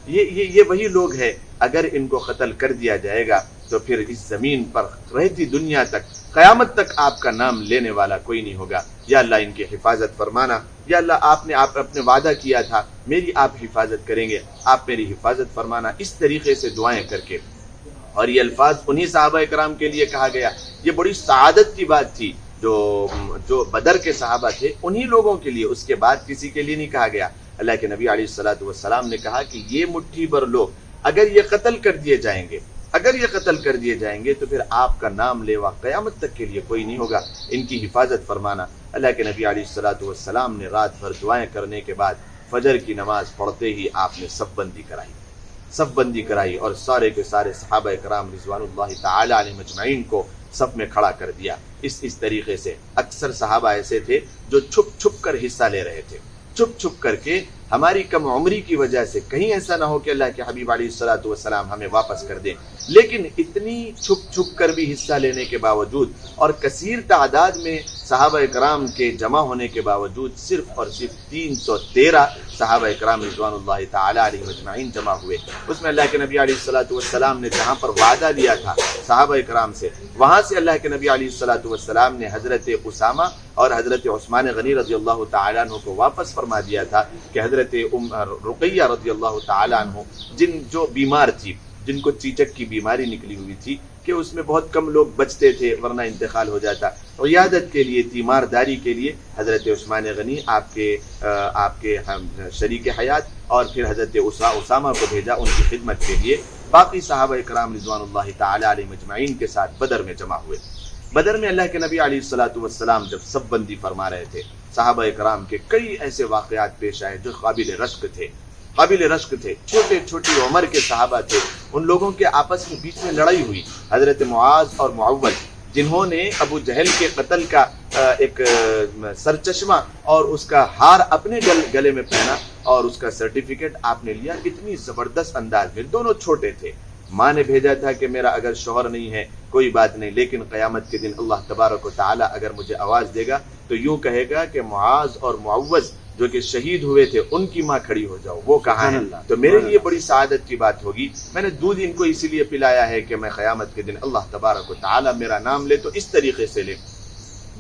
Speaker 3: یہ وہی لوگ ہیں، اگر ان کو قتل کر دیا جائے گا تو پھر اس زمین پر رہتی دنیا تک قیامت تک آپ کا نام لینے والا کوئی نہیں ہوگا۔ یا اللہ ان کی حفاظت فرمانا، یا اللہ آپ نے وعدہ کیا تھا میری آپ حفاظت کریں گے، آپ میری حفاظت فرمانا۔ اس طریقے سے دعائیں کر کے، اور یہ الفاظ انہی صحابہ کرام کے لیے کہا گیا، یہ بڑی سعادت کی بات تھی جو بدر کے صحابہ تھے انہی لوگوں کے لیے، اس کے بعد کسی کے لیے نہیں کہا گیا۔ اللہ کے نبی علیہ الصلوۃ والسلام نے کہا کہ یہ مٹھی بھر لوگ اگر یہ قتل کر دیے جائیں گے تو پھر آپ کا نام لیوا قیامت تک کے لیے کوئی نہیں ہوگا، ان کی حفاظت فرمانا۔ اللہ کے نبی علیہ الصلوۃ والسلام نے رات بھر دعائیں کرنے کے بعد فجر کی نماز پڑھتے ہی آپ نے صف بندی کرائی اور سارے کے سارے صحابہ کرام رضوان اللہ تعالی علیہم مجمعین کو صف میں کھڑا کر دیا۔ اس طریقے سے اکثر صحابہ ایسے تھے جو چھپ کر حصہ لے رہے تھے، چھپ کر کے ہماری کم عمری کی وجہ سے کہیں ایسا نہ ہو کہ اللہ کے حبیب علیہ الصلوۃ والسلام ہمیں واپس کر دیں، لیکن اتنی چھپ چھپ کر بھی حصہ لینے کے باوجود اور کثیر تعداد میں صحابہ کرام کے جمع ہونے کے باوجود صرف اور صرف 313 صحابہ کرام رضوان اللہ تعالی علیہ مجمعین جمع ہوئے۔ اس میں اللہ کے نبی علیہ الصلوۃ والسلام نے جہاں پر وعدہ لیا تھا صحابہ کرام سے، وہاں سے اللہ کے نبی علیہ الصلوۃ والسلام نے حضرت اسامہ اور حضرت عثمان غنی رضی اللہ تعالیٰ عنہ کو واپس فرما دیا تھا کہ حضرت رقیہ رضی اللہ تعالیٰ عنہ جو بیمار تھی، جن کو چیچک کی بیماری نکلی ہوئی تھی کہ اس میں بہت کم لوگ بچتے تھے ورنہ انتقال ہو جاتا، عیادت کے لیے، تیمارداری کے لیے حضرت عثمان غنی آپ کے شریک حیات اور پھر حضرت اسامہ کو بھیجا ان کی خدمت کے لیے۔ باقی صحابہ کرام رضوان اللہ تعالی علیہ مجمعین کے ساتھ بدر میں جمع ہوئے۔ بدر میں اللہ کے نبی علیہ الصلوۃ والسلام جب سب بندی فرما رہے تھے، صحابہ کرام کے کئی ایسے واقعات پیش آئے جو قابل رشک تھے، چھوٹے چھوٹی عمر کے صحابہ تھے، ان لوگوں کے آپس میں بیچ میں لڑائی ہوئی۔ حضرت معاذ اور معوذ جنہوں نے ابو جہل کے قتل کا ایک سرچشمہ اور اس کا ہار اپنے گلے میں پہنا اور اس کا سرٹیفکیٹ آپ نے لیا، اتنی زبردست انداز میں، دونوں چھوٹے تھے۔ ماں نے بھیجا تھا کہ میرا اگر شوہر نہیں ہے کوئی بات نہیں، لیکن قیامت کے دن اللہ تبارک و تعالی اگر مجھے آواز دے گا تو یوں کہے گا کہ معاذ اور معوذ جو کہ شہید ہوئے تھے ان کی ماں کھڑی ہو جاؤ، وہ کہاں ہے؟ تو میرے لیے بڑی سعادت کی بات ہوگی۔ میں نے دودھ ان کو اسی لیے پلایا ہے کہ میں قیامت کے دن اللہ تبارک و تعالی میرا نام لے تو اس طریقے سے لے۔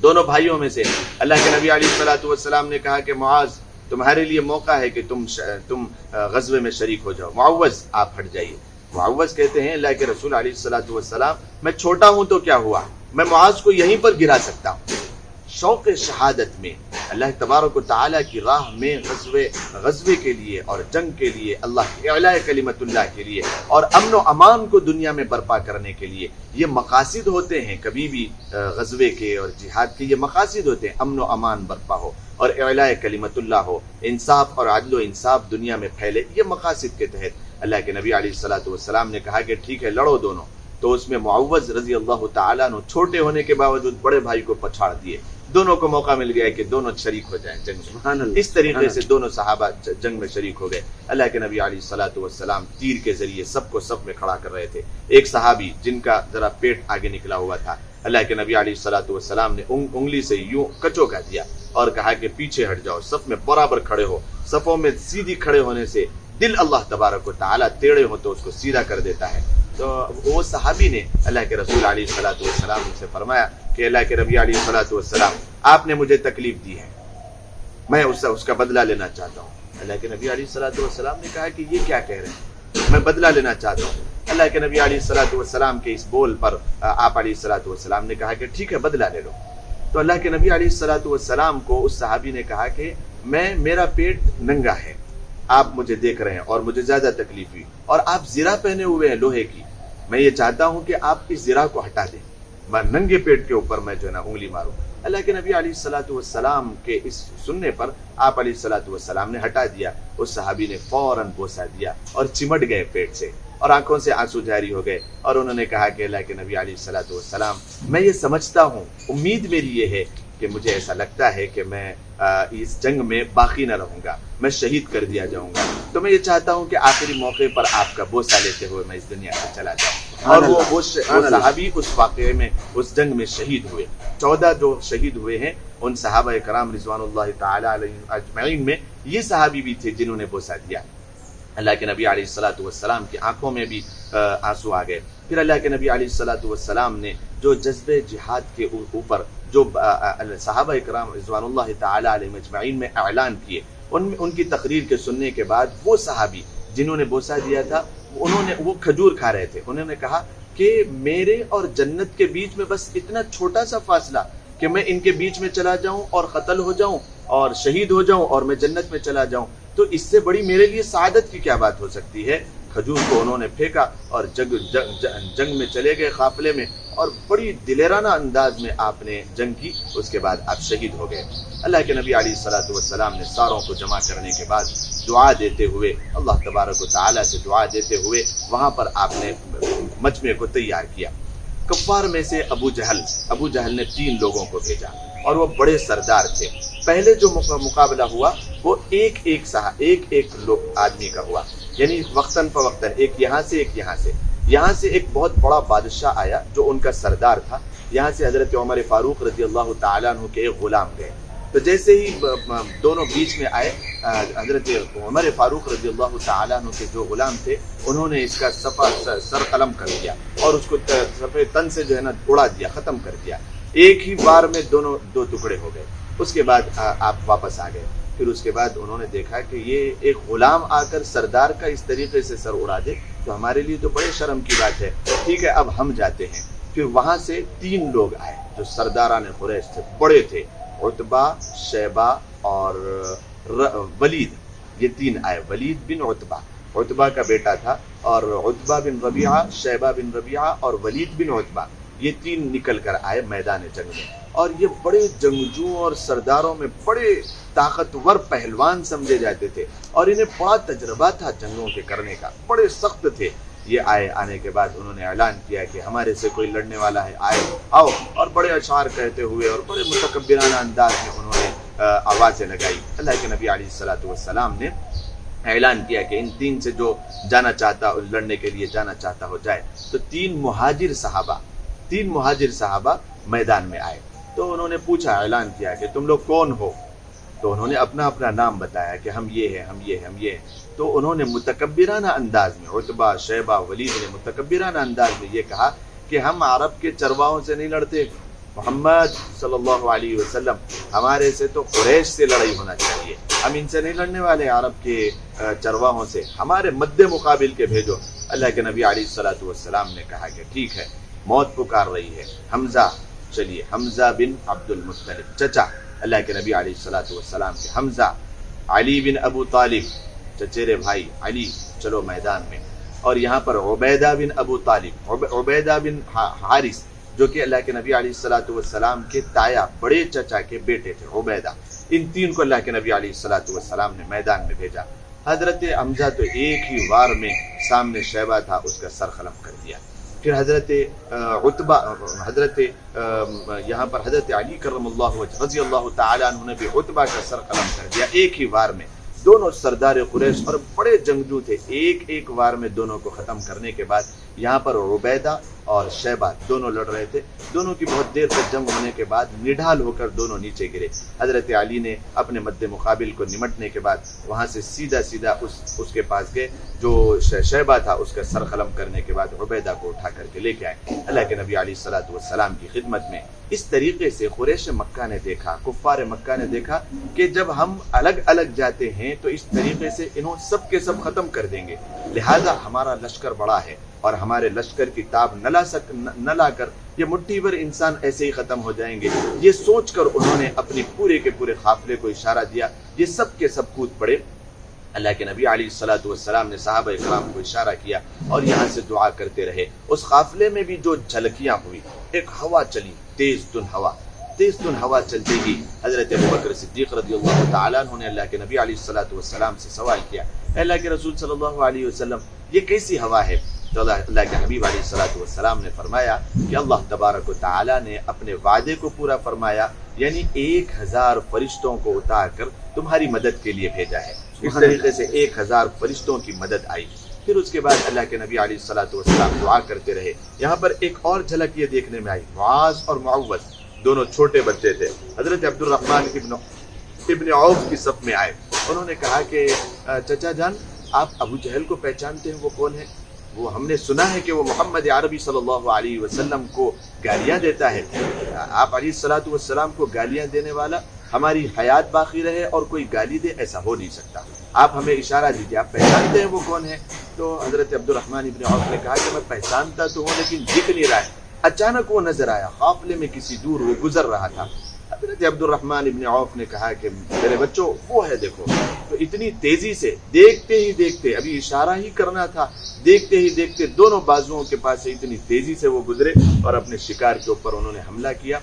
Speaker 3: دونوں بھائیوں میں سے اللہ کے نبی علیہ الصلوۃ والسلام نے کہا کہ معاذ تمہارے لیے موقع ہے کہ تم غزوے میں شریک ہو جاؤ، معوذ آپ ہٹ جائیے۔ معوذ کہتے ہیں اللہ کے رسول علیہ الصلوۃ والسلام میں چھوٹا ہوں تو کیا ہوا، میں معاذ کو یہیں پر گرا سکتا ہوں۔ شوق شہادت میں اللہ تبارک و تعالیٰ کی راہ میں غزوے کے لیے اور جنگ کے لیے، اللہ کی اعلاء کلمت اللہ کے لیے اور امن و امان کو دنیا میں برپا کرنے کے لیے یہ مقاصد ہوتے ہیں۔ کبھی بھی غزوے کے اور جہاد کے یہ مقاصد ہوتے ہیں، امن و امان برپا ہو اور اعلاء کلمت اللہ ہو، انصاف اور عدل و انصاف دنیا میں پھیلے۔ یہ مقاصد کے تحت اللہ کے نبی علیہ الصلوۃ والسلام نے کہا کہ ٹھیک ہے لڑو دونوں۔ تو اس میں معوذ رضی اللہ تعالیٰ عنہ چھوٹے ہونے کے باوجود بڑے بھائی کو پچھاڑ دیے، دونوں کو موقع مل گیا کہ دونوں شریک ہو جائیں جنگ میں۔ اس طریقے سے دونوں صحابہ جنگ میں شریک ہو گئے۔ اللہ کے نبی علیہ الصلوۃ والسلام تیر کے ذریعے سب کو صف میں کھڑا کر رہے تھے۔ ایک صحابی جن کا ذرا پیٹ آگے نکلا ہوا تھا، اللہ کے نبی علیہ الصلوۃ والسلام نے انگلی سے یوں کچوکا دیا اور کہا کہ پیچھے ہٹ جاؤ، صف میں برابر کھڑے ہو۔ صفوں میں سیدھی کھڑے ہونے سے دل اللہ تبارک و تعالیٰ ٹیڑھے ہو تو اس کو سیدھا کر دیتا ہے۔ تو وہ صحابی نے اللہ کے رسول علیہ الصلوۃ والسلام سے فرمایا کہ اللہ کے نبی علیہ الصلوۃ والسلام آپ نے مجھے تکلیف دی ہے، میں اس کا بدلہ لینا چاہتا ہوں۔ اللہ کے نبی علیہ الصلوۃ والسلام نے کہا کہ یہ کیا کہہ رہے ہیں، میں بدلہ لینا چاہتا ہوں۔ اللہ کے نبی علیہ الصلوۃ والسلام کے اس بول پر آپ علیہ الصلوۃ والسلام نے کہا کہ ٹھیک ہے بدلہ لے لو۔ تو اللہ کے نبی علیہ الصلوۃ والسلام کو اس صحابی نے کہا کہ میرا پیٹ ننگا ہے، آپ مجھے دیکھ رہے ہیں اور مجھے زیادہ تکلیف ہوئی، اور آپ زرہ پہنے ہوئے ہیں لوہے کی، میں یہ چاہتا ہوں کہ آپ اس زرہ کو ہٹا دیں، میں ننگے پیٹ کے اوپر میں جو ہے نا انگلی ماروں۔ اللہ کے نبی علیہ الصلوۃ والسلام کے اس سننے پر آپ علیہ الصلوۃ والسلام نے ہٹا دیا۔ اس صحابی نے فوراً بوسہ دیا اور چمٹ گئے پیٹ سے اور آنکھوں سے آنسو جاری ہو گئے، اور انہوں نے کہا کہ اللہ کے نبی علیہ الصلوۃ والسلام میں یہ سمجھتا ہوں، امید میری یہ ہے کہ مجھے ایسا لگتا ہے کہ میں اس جنگ میں باقی نہ رہوں گا، میں شہید کر دیا جاؤں گا، تو میں یہ چاہتا ہوں کہ آخری موقع پر آپ کا بوسہ لیتے ہوئے میں اس دنیا سے چلا جاؤں۔ اور وہ صحابی اس واقعے میں اس جنگ میں شہید ہوئے۔ 14 جو شہید ہوئے ہیں ان صحابہ کرام رضوان اللہ تعالی علیہم اجمعین میں یہ صحابی بھی تھے جنہوں نے بوسہ دیا۔ اللہ کے نبی علیہ الصلوۃ والسلام کی آنکھوں میں بھی آنسو آ گئے۔ پھر اللہ کے نبی علیہ الصلوۃ والسلام نے جو جذبے جہاد کے اوپر جو صحابہ کرام رضوان اللہ تعالی علیہم اجمعین میں اعلان کیے، ان کی تقریر کے سننے کے بعد وہ صحابی جنہوں نے بوسہ دیا تھا وہ کھجور کھا رہے تھے، انہوں نے کہا کہ میرے اور جنت کے بیچ میں بس اتنا چھوٹا سا فاصلہ کہ میں ان کے بیچ میں چلا جاؤں اور قتل ہو جاؤں اور شہید ہو جاؤں اور میں جنت میں چلا جاؤں، تو اس سے بڑی میرے لیے سعادت کی کیا بات ہو سکتی ہے۔ کھجور کو انہوں نے پھینکا اور جنگ میں چلے گئے قافلے میں، اور بڑی دلیرانہ انداز میں آپ نے جنگ کی، اس کے بعد آپ شہید ہو گئے۔ اللہ کے نبی علیہ الصلوۃ والسلام نے ساروں کو جمع کرنے کے بعد دعا دیتے ہوئے، اللہ تبارک و تعالیٰ سے دعا دیتے ہوئے وہاں پر آپ نے مجمع کو تیار کیا۔ کفار میں سے ابو جہل نے 3 لوگوں کو بھیجا۔ اور وہ بڑے سردار تھے. پہلے جو مقابلہ ہوا وہ ایک آدمی کا ہوا، یعنی وقتاً فوقتاً ایک یہاں سے ایک بہت بڑا بادشاہ آیا جو ان کا سردار تھا. یہاں سے حضرت عمر فاروق رضی اللہ تعالیٰ عنہ کے ایک غلام گئے. تو جیسے ہی دونوں بیچ میں آئے، حضرت عمر فاروق رضی اللہ تعالیٰ عنہ کے جو غلام تھے انہوں نے اس کا سر قلم کر دیا اور اس کو صفحے تن سے جو ہے نا اڑا دیا، ختم کر دیا. ایک ہی بار میں دو ٹکڑے ہو گئے. اس کے بعد آپ واپس آ گئے. پھر اس کے بعد انہوں نے دیکھا کہ یہ ایک غلام آ کر سردار کا اس طریقے سے سر اڑا دے تو ہمارے لیے تو بڑے شرم کی بات ہے. ٹھیک ہے، اب ہم جاتے ہیں. پھر وہاں سے 3 لوگ آئے جو سرداران قریش تھے، بڑے تھے، عتبہ، شیبہ اور ولید. یہ 3 آئے. ولید بن عتبہ کا بیٹا تھا، اور عتبہ بن ربیعہ، شیبہ بن ربیعہ اور ولید بن عتبہ، یہ 3 نکل کر آئے میدان جنگ میں. اور یہ بڑے جنگجو اور سرداروں میں بڑے طاقتور پہلوان سمجھے جاتے تھے، اور انہیں بڑا تجربہ تھا جنگوں کے کرنے کا، بڑے سخت تھے. یہ آنے کے بعد انہوں نے اعلان کیا کہ ہمارے سے کوئی لڑنے والا ہے، آؤ. اور بڑے اشعار کہتے ہوئے اور بڑے متکبرانہ انداز میں انہوں نے آوازیں لگائی. اللہ کے نبی علیہ الصلوۃ والسلام نے اعلان کیا کہ ان 3 سے جو لڑنے کے لیے جانا چاہتا ہو جائے. تو 3 مہاجر صحابہ میدان میں آئے. تو انہوں نے پوچھا، اعلان کیا کہ تم لوگ کون ہو؟ تو انہوں نے اپنا نام بتایا کہ ہم یہ ہیں. تو انہوں نے متکبرانہ انداز میں، عتبہ، شیبہ، ولید نے متکبرانہ انداز میں یہ کہا کہ ہم عرب کے چرواہوں سے نہیں لڑتے. محمد صلی اللہ علیہ وسلم، ہمارے سے تو قریش سے لڑائی ہونا چاہیے. ہم ان سے نہیں لڑنے والے، عرب کے چرواہوں سے. ہمارے مد مقابل کے بھیجو. اللہ کے نبی علیہ الصلوۃ والسلام نے کہا کہ ٹھیک ہے، موت پکار رہی ہے. حمزہ، چلیے. حمزہ بن عبد المطلب، چچا اللہ کے نبی علیہ الصلوۃ والسلام کے. حمزہ. علی بن ابو طالب، چچیرے بھائی علی، چلو میدان میں. اور یہاں پر عبیدہ بن ابو طالب، عبیدہ بن حارث، جو کہ اللہ کے نبی علیہ الصلوۃ والسلام کے تایا، بڑے چچا کے بیٹے تھے عبیدہ. ان 3 کو اللہ کے نبی علیہ الصلوۃ والسلام نے میدان میں بھیجا. حضرت حمزہ تو ایک ہی وار میں سامنے شیبہ تھا، اس کا سر قلم کر دیا. پھر حضرت یہاں پر حضرت علی کرم اللہ وجہ رضی اللہ تعالیٰ عنہ نے بھی عتبہ کا سر قلم کر دیا ایک ہی وار میں. دونوں سردار قریش اور بڑے جنگجو تھے. ایک وار میں دونوں کو ختم کرنے کے بعد یہاں پر عبیدہ اور شیبہ دونوں لڑ رہے تھے. دونوں کی بہت دیر تک جنگ ہونے کے بعد نڈھال ہو کر دونوں نیچے گرے. حضرت علی نے اپنے مد مقابل کو نمٹنے کے بعد وہاں سے سیدھا اس کے پاس گئے جو شیبہ تھا. اس کا سر قلم کرنے کے بعد عبیدہ کو اٹھا کر کے لے کے آئے اللہ کے نبی علیہ الصلوۃ والسلام کی خدمت میں. اس طریقے سے قریش مکہ نے دیکھا، کفار مکہ نے دیکھا کہ جب ہم الگ الگ جاتے ہیں تو اس طریقے سے انہوں سب کے سب ختم کر دیں گے. لہذا ہمارا لشکر بڑا ہے اور ہمارے لشکر کی تاب نہ لا کر یہ مٹھی بھر انسان ایسے ہی ختم ہو جائیں گے. یہ سوچ کر انہوں نے اپنی پورے کے پورے قافلے کو اشارہ دیا. یہ سب کے سب کود پڑے. اللہ کے نبی علیہ الصلوۃ والسلام نے صحابہ کرام کو اشارہ کیا اور یہاں سے دعا کرتے رہے. اس قافلے میں بھی جو جھلکیاں ہوئی، ایک ہوا چلی، تیز تن ہوا چلتے ہی حضرت ابوبکر صدیق رضی اللہ تعالیٰ عنہ نے اللہ کے نبی علیہ الصلوۃ والسلام سے سوال کیا، اللہ کے رسول صلی اللہ علیہ وسلم یہ کیسی ہوا ہے؟ تو اللہ کے حبیب علیہ الصلوۃ والسلام نے فرمایا کہ اللہ تبارک و تعالیٰ نے اپنے وعدے کو پورا فرمایا، یعنی 1000 فرشتوں کو اتار کر تمہاری مدد کے لیے بھیجا ہے. اس طریقے سے 1000 فرشتوں کی مدد آئی. پھر اس کے بعد اللہ کے نبی علیہ الصلوۃ والسلام دعا کرتے رہے. یہاں پر ایک اور جھلک یہ دیکھنے میں آئی، معاذ اور معوذ دونوں چھوٹے بچے تھے. حضرت عبد الرحمن ابن عوف کی صف میں آئے. انہوں نے کہا کہ چچا جان، آپ ابو جہل کو پہچانتے ہیں؟ وہ کون ہے؟ وہ ہم نے سنا ہے کہ وہ محمد عربی صلی اللہ علیہ وسلم کو گالیاں دیتا ہے. آپ علیہ الصلوۃ والسلام کو گالیاں دینے والا ہماری حیات باقی رہے اور کوئی گالی دے، ایسا ہو نہیں سکتا. آپ ہمیں اشارہ دیجیے، آپ پہچانتے ہیں وہ کون ہے؟ تو حضرت عبد الرحمن ابن عوف نے کہا کہ میں پہچانتا تو ہوں لیکن دکھ نہیں رہا ہے. اچانک وہ نظر آیا، قافلے میں کسی دور وہ گزر رہا تھا. حضرت عبد الرحمن ابن عوف نے کہا کہ میرے بچوں وہ ہے دیکھو. تو اتنی تیزی سے دیکھتے ہی دیکھتے، ابھی اشارہ ہی کرنا تھا، دیکھتے ہی دیکھتے دونوں بازوؤں کے پاس سے اتنی تیزی سے وہ گزرے اور اپنے شکار کے اوپر انہوں نے حملہ کیا.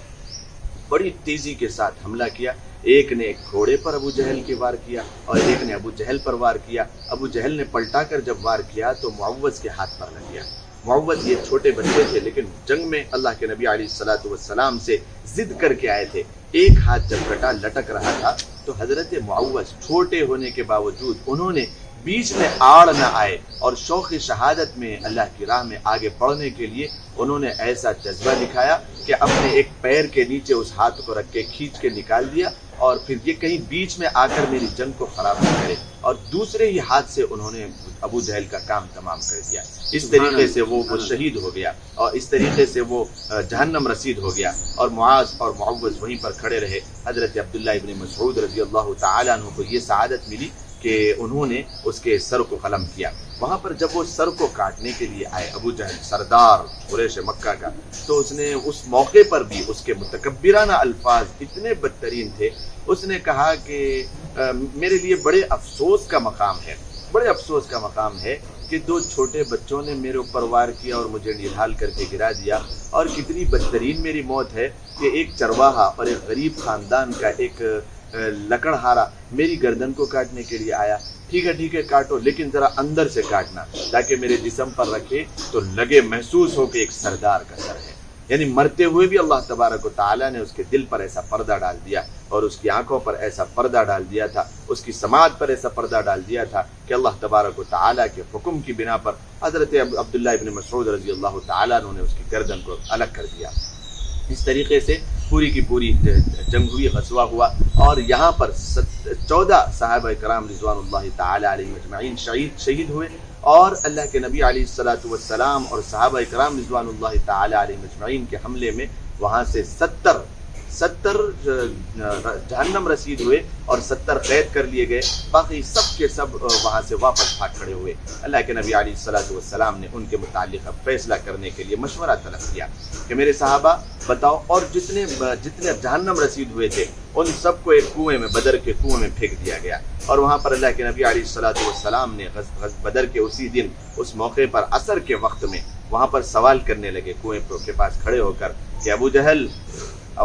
Speaker 3: بڑی تیزی کے ساتھ حملہ کیا. ایک نے ایک گھوڑے پر ابو جہل کی وار کیا اور ایک نے ابو جہل پر وار کیا. ابو جہل نے پلٹا کر جب وار کیا تو معوذ کے ہاتھ پر لگ گیا. معوذ یہ چھوٹے بچے تھے لیکن جنگ میں اللہ کے نبی علیہ الصلوۃ والسلام سے ضد کر کے آئے تھے. ایک ہاتھ جب کٹا لٹک رہا تھا تو حضرت معوذ چھوٹے ہونے کے باوجود انہوں نے بیچ میں آڑ نہ آئے اور شوق شہادت میں اللہ کی راہ میں آگے بڑھنے کے لیے انہوں نے ایسا جذبہ دکھایا کہ اپنے ایک پیر کے نیچے اس ہاتھ کو رکھ کے کھینچ کے نکال دیا اور پھر یہ کہیں بیچ میں آ کر میری جنگ کو خراب نہ کرے، اور دوسرے ہی ہاتھ سے انہوں نے ابو جہل کا کام تمام کر دیا۔ اس طریقے سے وہ شہید ہو گیا اور اس طریقے سے وہ جہنم رسید ہو گیا، اور معاذ اور معوذ وہیں پر کھڑے رہے۔ حضرت عبداللہ ابن مسعود رضی اللہ تعالیٰ عنہ کو یہ سعادت ملی کہ انہوں نے اس کے سر کو قلم کیا۔ وہاں پر جب وہ سر کو کاٹنے کے لیے آئے ابو جہل سردار قریش مکہ کا، تو اس نے اس موقع پر بھی اس کے متکبرانہ الفاظ اتنے بدترین تھے۔ اس نے کہا کہ میرے لیے بڑے افسوس کا مقام ہے، بڑے افسوس کا مقام ہے کہ دو چھوٹے بچوں نے میرے اوپر وار کیا اور مجھے نڈھال کر کے گرا دیا، اور کتنی بدترین میری موت ہے کہ ایک چرواہا اور ایک غریب خاندان کا ایک لکڑہارا میری گردن کو کاٹنے کے لیے آیا۔ ٹھیک ہے کاٹو، لیکن ذرا اندر سے کاٹنا تاکہ میرے جسم پر رکھے تو لگے محسوس ہو کہ ایک سردار کا سر ہے۔ یعنی مرتے ہوئے بھی اللہ تبارک و تعالیٰ نے اس کے دل پر ایسا پردہ ڈال دیا اور اس کی آنکھوں پر ایسا پردہ ڈال دیا تھا، اس کی سماعت پر ایسا پردہ ڈال دیا تھا کہ اللہ تبارک و تعالیٰ کے حکم کی بنا پر حضرت عبداللہ ابن مسعود رضی اللہ تعالیٰ نے اس کی گردن کو الگ کر دیا۔ اس طریقے سے پوری کی پوری جنگ ہوئی، غزوہ ہوا، اور یہاں پر 14 صحابہ کرام رضوان اللہ تعالی علیہم اجمعین شہید ہوئے، اور اللہ کے نبی علیہ الصلوۃ والسلام اور صحابہ کرام رضوان اللہ تعالی علیہم اجمعین کے حملے میں وہاں سے 70 جہنم رسید ہوئے اور 70 قید کر لیے گئے۔ باقی سب کے سب وہاں سے واپس بھاگ کھڑے ہوئے۔ اللہ کے نبی علیہ الصلوۃ والسلام نے ان کے متعلق فیصلہ کرنے کے لیے مشورہ طلب کیا کہ میرے صحابہ بتاؤ، اور جتنے جہنم رسید ہوئے تھے ان سب کو ایک کنویں میں، بدر کے کنویں میں پھینک دیا گیا، اور وہاں پر اللہ کے نبی علیہ الصلوۃ والسلام نے بدر کے اسی دن اس موقع پر عصر کے وقت میں وہاں پر سوال کرنے لگے کنویں کے پاس کھڑے ہو کر کہ ابو جہل،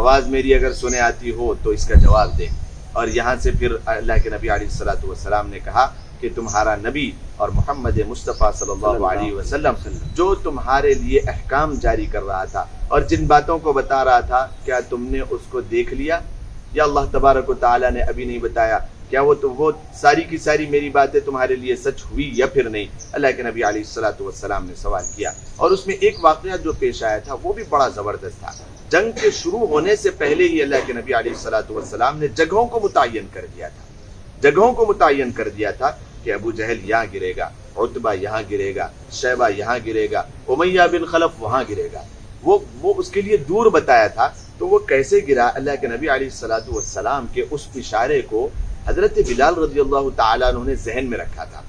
Speaker 3: آواز میری اگر سنے آتی ہو تو اس کا جواب دے۔ اور یہاں سے پھر اللہ کے نبی علیہ الصلوۃ والسلام نے کہا کہ تمہارا نبی اور محمد مصطفیٰ صلی اللہ علیہ وسلم جو تمہارے لیے احکام جاری کر رہا تھا اور جن باتوں کو بتا رہا تھا، کیا تم نے اس کو دیکھ لیا، یا اللہ تبارک و تعالیٰ نے ابھی نہیں بتایا؟ کیا وہ ساری کی ساری میری باتیں تمہارے لیے سچ ہوئی یا پھر نہیں؟ اللہ کے نبی علیہ الصلوۃ والسلام نے سوال کیا، اور اس میں ایک واقعہ جو پیش آیا تھا وہ بھی بڑا زبردست تھا۔ جنگ کے شروع ہونے سے پہلے ہی اللہ کے نبی علیہ الصلوۃ والسلام نے جگہوں کو متعین کر دیا تھا کہ ابو جہل یہاں گرے گا، عتبہ یہاں گرے گا، شیبہ یہاں گرے گا، امیہ بن خلف وہاں گرے گا۔ وہ اس کے لیے دور بتایا تھا، تو وہ کیسے گرا؟ اللہ کے نبی علیہ الصلوۃ والسلام کے اس اشارے کو حضرت بلال رضی اللہ تعالیٰ عنہ نے ذہن میں رکھا تھا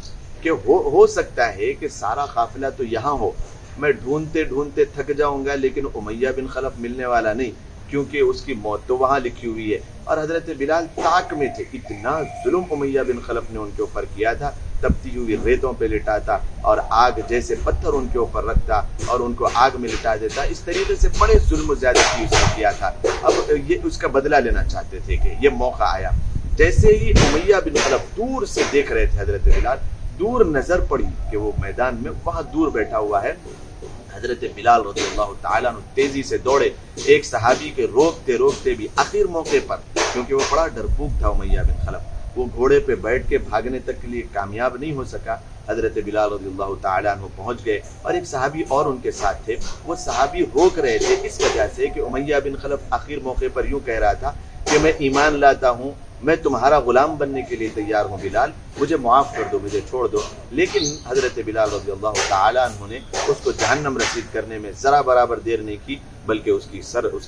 Speaker 3: کہ ہو سکتا ہے کہ سارا قافلہ تو یہاں ہو، میں ڈھونڈتے ڈھونڈتے تھک جاؤں گا لیکن امیہ بن خلف ملنے والا نہیں، کیونکہ اس کی موت تو وہاں لکھی ہوئی ہے۔ اور حضرت بلال طاق میں تھے، اتنا ظلم امیہ بن خلف نے ان کے اوپر کیا تھا، تپتی ہوئی ریتوں پہ لٹاتا اور آگ جیسے پتھر ان کے اوپر رکھتا اور ان کو آگ میں لٹا دیتا۔ اس طریقے سے بڑے ظلم و زیادتی اس نے کیا تھا۔ اب یہ اس کا بدلہ لینا چاہتے تھے کہ یہ موقع آیا۔ جیسے ہی امیہ بن خلف دور سے دیکھ رہے تھے حضرت بلال، دور نظر پڑی کہ وہ میدان میں وہاں دور بیٹھا ہوا ہے۔ حضرت بلال رضی اللہ تعالیٰ عنہ تیزی سے دوڑے، ایک صحابی کے روکتے بھی آخر موقع پر، کیونکہ وہ بڑا ڈرپوک تھا امیہ بن خلف، وہ گھوڑے پہ بیٹھ کے بھاگنے تک کے لیے کامیاب نہیں ہو سکا۔ حضرت بلال رضی اللہ تعالیٰ عنہ پہنچ گئے، اور ایک صحابی اور ان کے ساتھ تھے۔ وہ صحابی روک رہے تھے اس وجہ سے کہ امیہ بن خلف آخر موقع پر یوں کہہ رہا تھا کہ میں ایمان لاتا ہوں، میں تمہارا غلام بننے کے لیے تیار ہوں بلال، مجھے معاف کر دو، مجھے چھوڑ دو۔ لیکن حضرت بلال رضی اللہ تعالیٰ عنہ نے اس کو جہنم رسید کرنے میں ذرا برابر دیر نہیں کی، بلکہ اس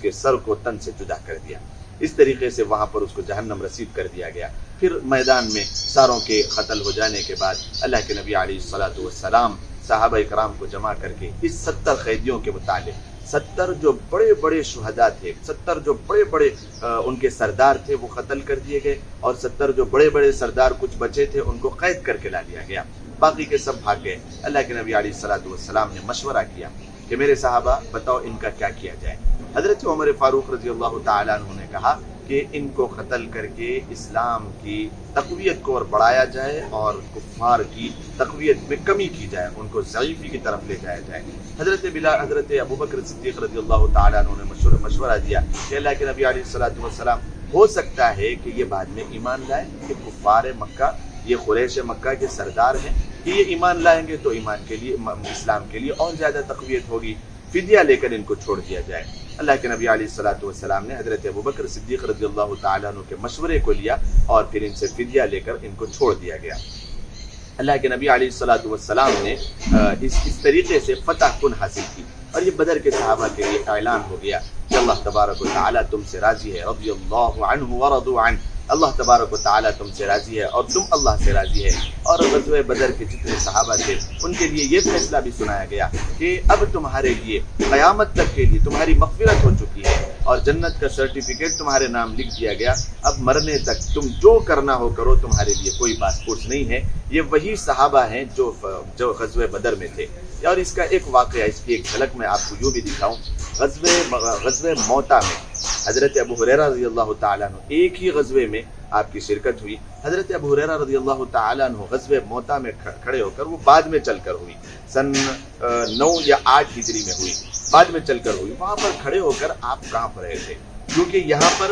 Speaker 3: کے سر کو تن سے جدا کر دیا۔ اس طریقے سے وہاں پر اس کو جہنم رسید کر دیا گیا۔ پھر میدان میں ساروں کے قتل ہو جانے کے بعد اللہ کے نبی علیہ الصلوۃ والسلام صحابہ کرام کو جمع کر کے اس 70 قیدیوں کے متعلق 70 جو بڑے بڑے شہداء تھے، 70 جو بڑے بڑے ان کے سردار تھے وہ قتل کر دیے گئے، اور 70 جو بڑے بڑے سردار کچھ بچے تھے ان کو قید کر کے لا لیا گیا۔ باقی کے سب بھاگ گئے۔ اللہ کے نبی علیہ الصلوۃ والسلام نے مشورہ کیا کہ میرے صحابہ بتاؤ ان کا کیا کیا جائے۔ حضرت عمر فاروق رضی اللہ تعالیٰ عنہ نے کہا کہ ان کو قتل کر کے اسلام کی تقویت کو اور بڑھایا جائے اور کفار کی تقویت میں کمی کی جائے، ان کو ضعیفی کی طرف لے جایا جائے۔ حضرت ابو بکر صدیق رضی اللہ تعالیٰ عنہ نے مشورہ دیا کہ اللہ کے نبی علیہ الصلوۃ والسلام ہو سکتا ہے کہ یہ بعد میں ایمان لائیں، کہ کفار مکہ، یہ قریش مکہ کے سردار ہیں، کہ یہ ایمان لائیں گے تو ایمان کے لیے، اسلام کے لیے اور زیادہ تقویت ہوگی، فدیہ لے کر ان کو چھوڑ دیا جائے۔ اللہ کے نبی علیہ الصلوۃ والسلام نے حضرت ابوبکر صدیق رضی اللہ تعالیٰ عنہ کے مشورے کو لیا اور پھر ان سے فدیہ لے کر ان کو چھوڑ دیا گیا۔ اللہ کے نبی علیہ الصلوۃ والسلام نے اس طریقے سے فتح کن حاصل کی، اور یہ بدر کے صحابہ کے لیے اعلان ہو گیا کہ اللہ تبارک و تعالیٰ تم سے راضی ہے، رضی اللہ عنہ ورضوا عنہ، اللہ تبارک و تعالیٰ تم سے راضی ہے اور تم اللہ سے راضی ہے۔ اور غزوہ بدر کے جتنے صحابہ تھے ان کے لیے یہ فیصلہ بھی سنایا گیا کہ اب تمہارے لیے قیامت تک کے لیے تمہاری مغفرت ہو چکی ہے اور جنت کا سرٹیفکیٹ تمہارے نام لکھ دیا گیا، اب مرنے تک تم جو کرنا ہو کرو، تمہارے لیے کوئی باس پوچھ نہیں ہے۔ یہ وہی صحابہ ہیں جو غزوہ بدر میں تھے۔ اور اس کا ایک واقعہ، اس کی ایک جھلک میں آپ کو یوں بھی دکھاؤں۔ غزوہ موتا میں حضرت ابو ہریرہ رضی اللہ تعالیٰ عنہ، ایک ہی غزوے میں آپ کی شرکت ہوئی۔ حضرت ابو ہریرہ رضی اللہ تعالیٰ عنہ غزوہ موتا میں کھڑے ہو کر، وہ بعد میں چل کر ہوئی، سن 9 یا 8 ہجری میں ہوئی، بعد میں چل کر ہوئی۔ وہاں پر کھڑے ہو کر آپ کانپ رہے تھے، کیونکہ یہاں پر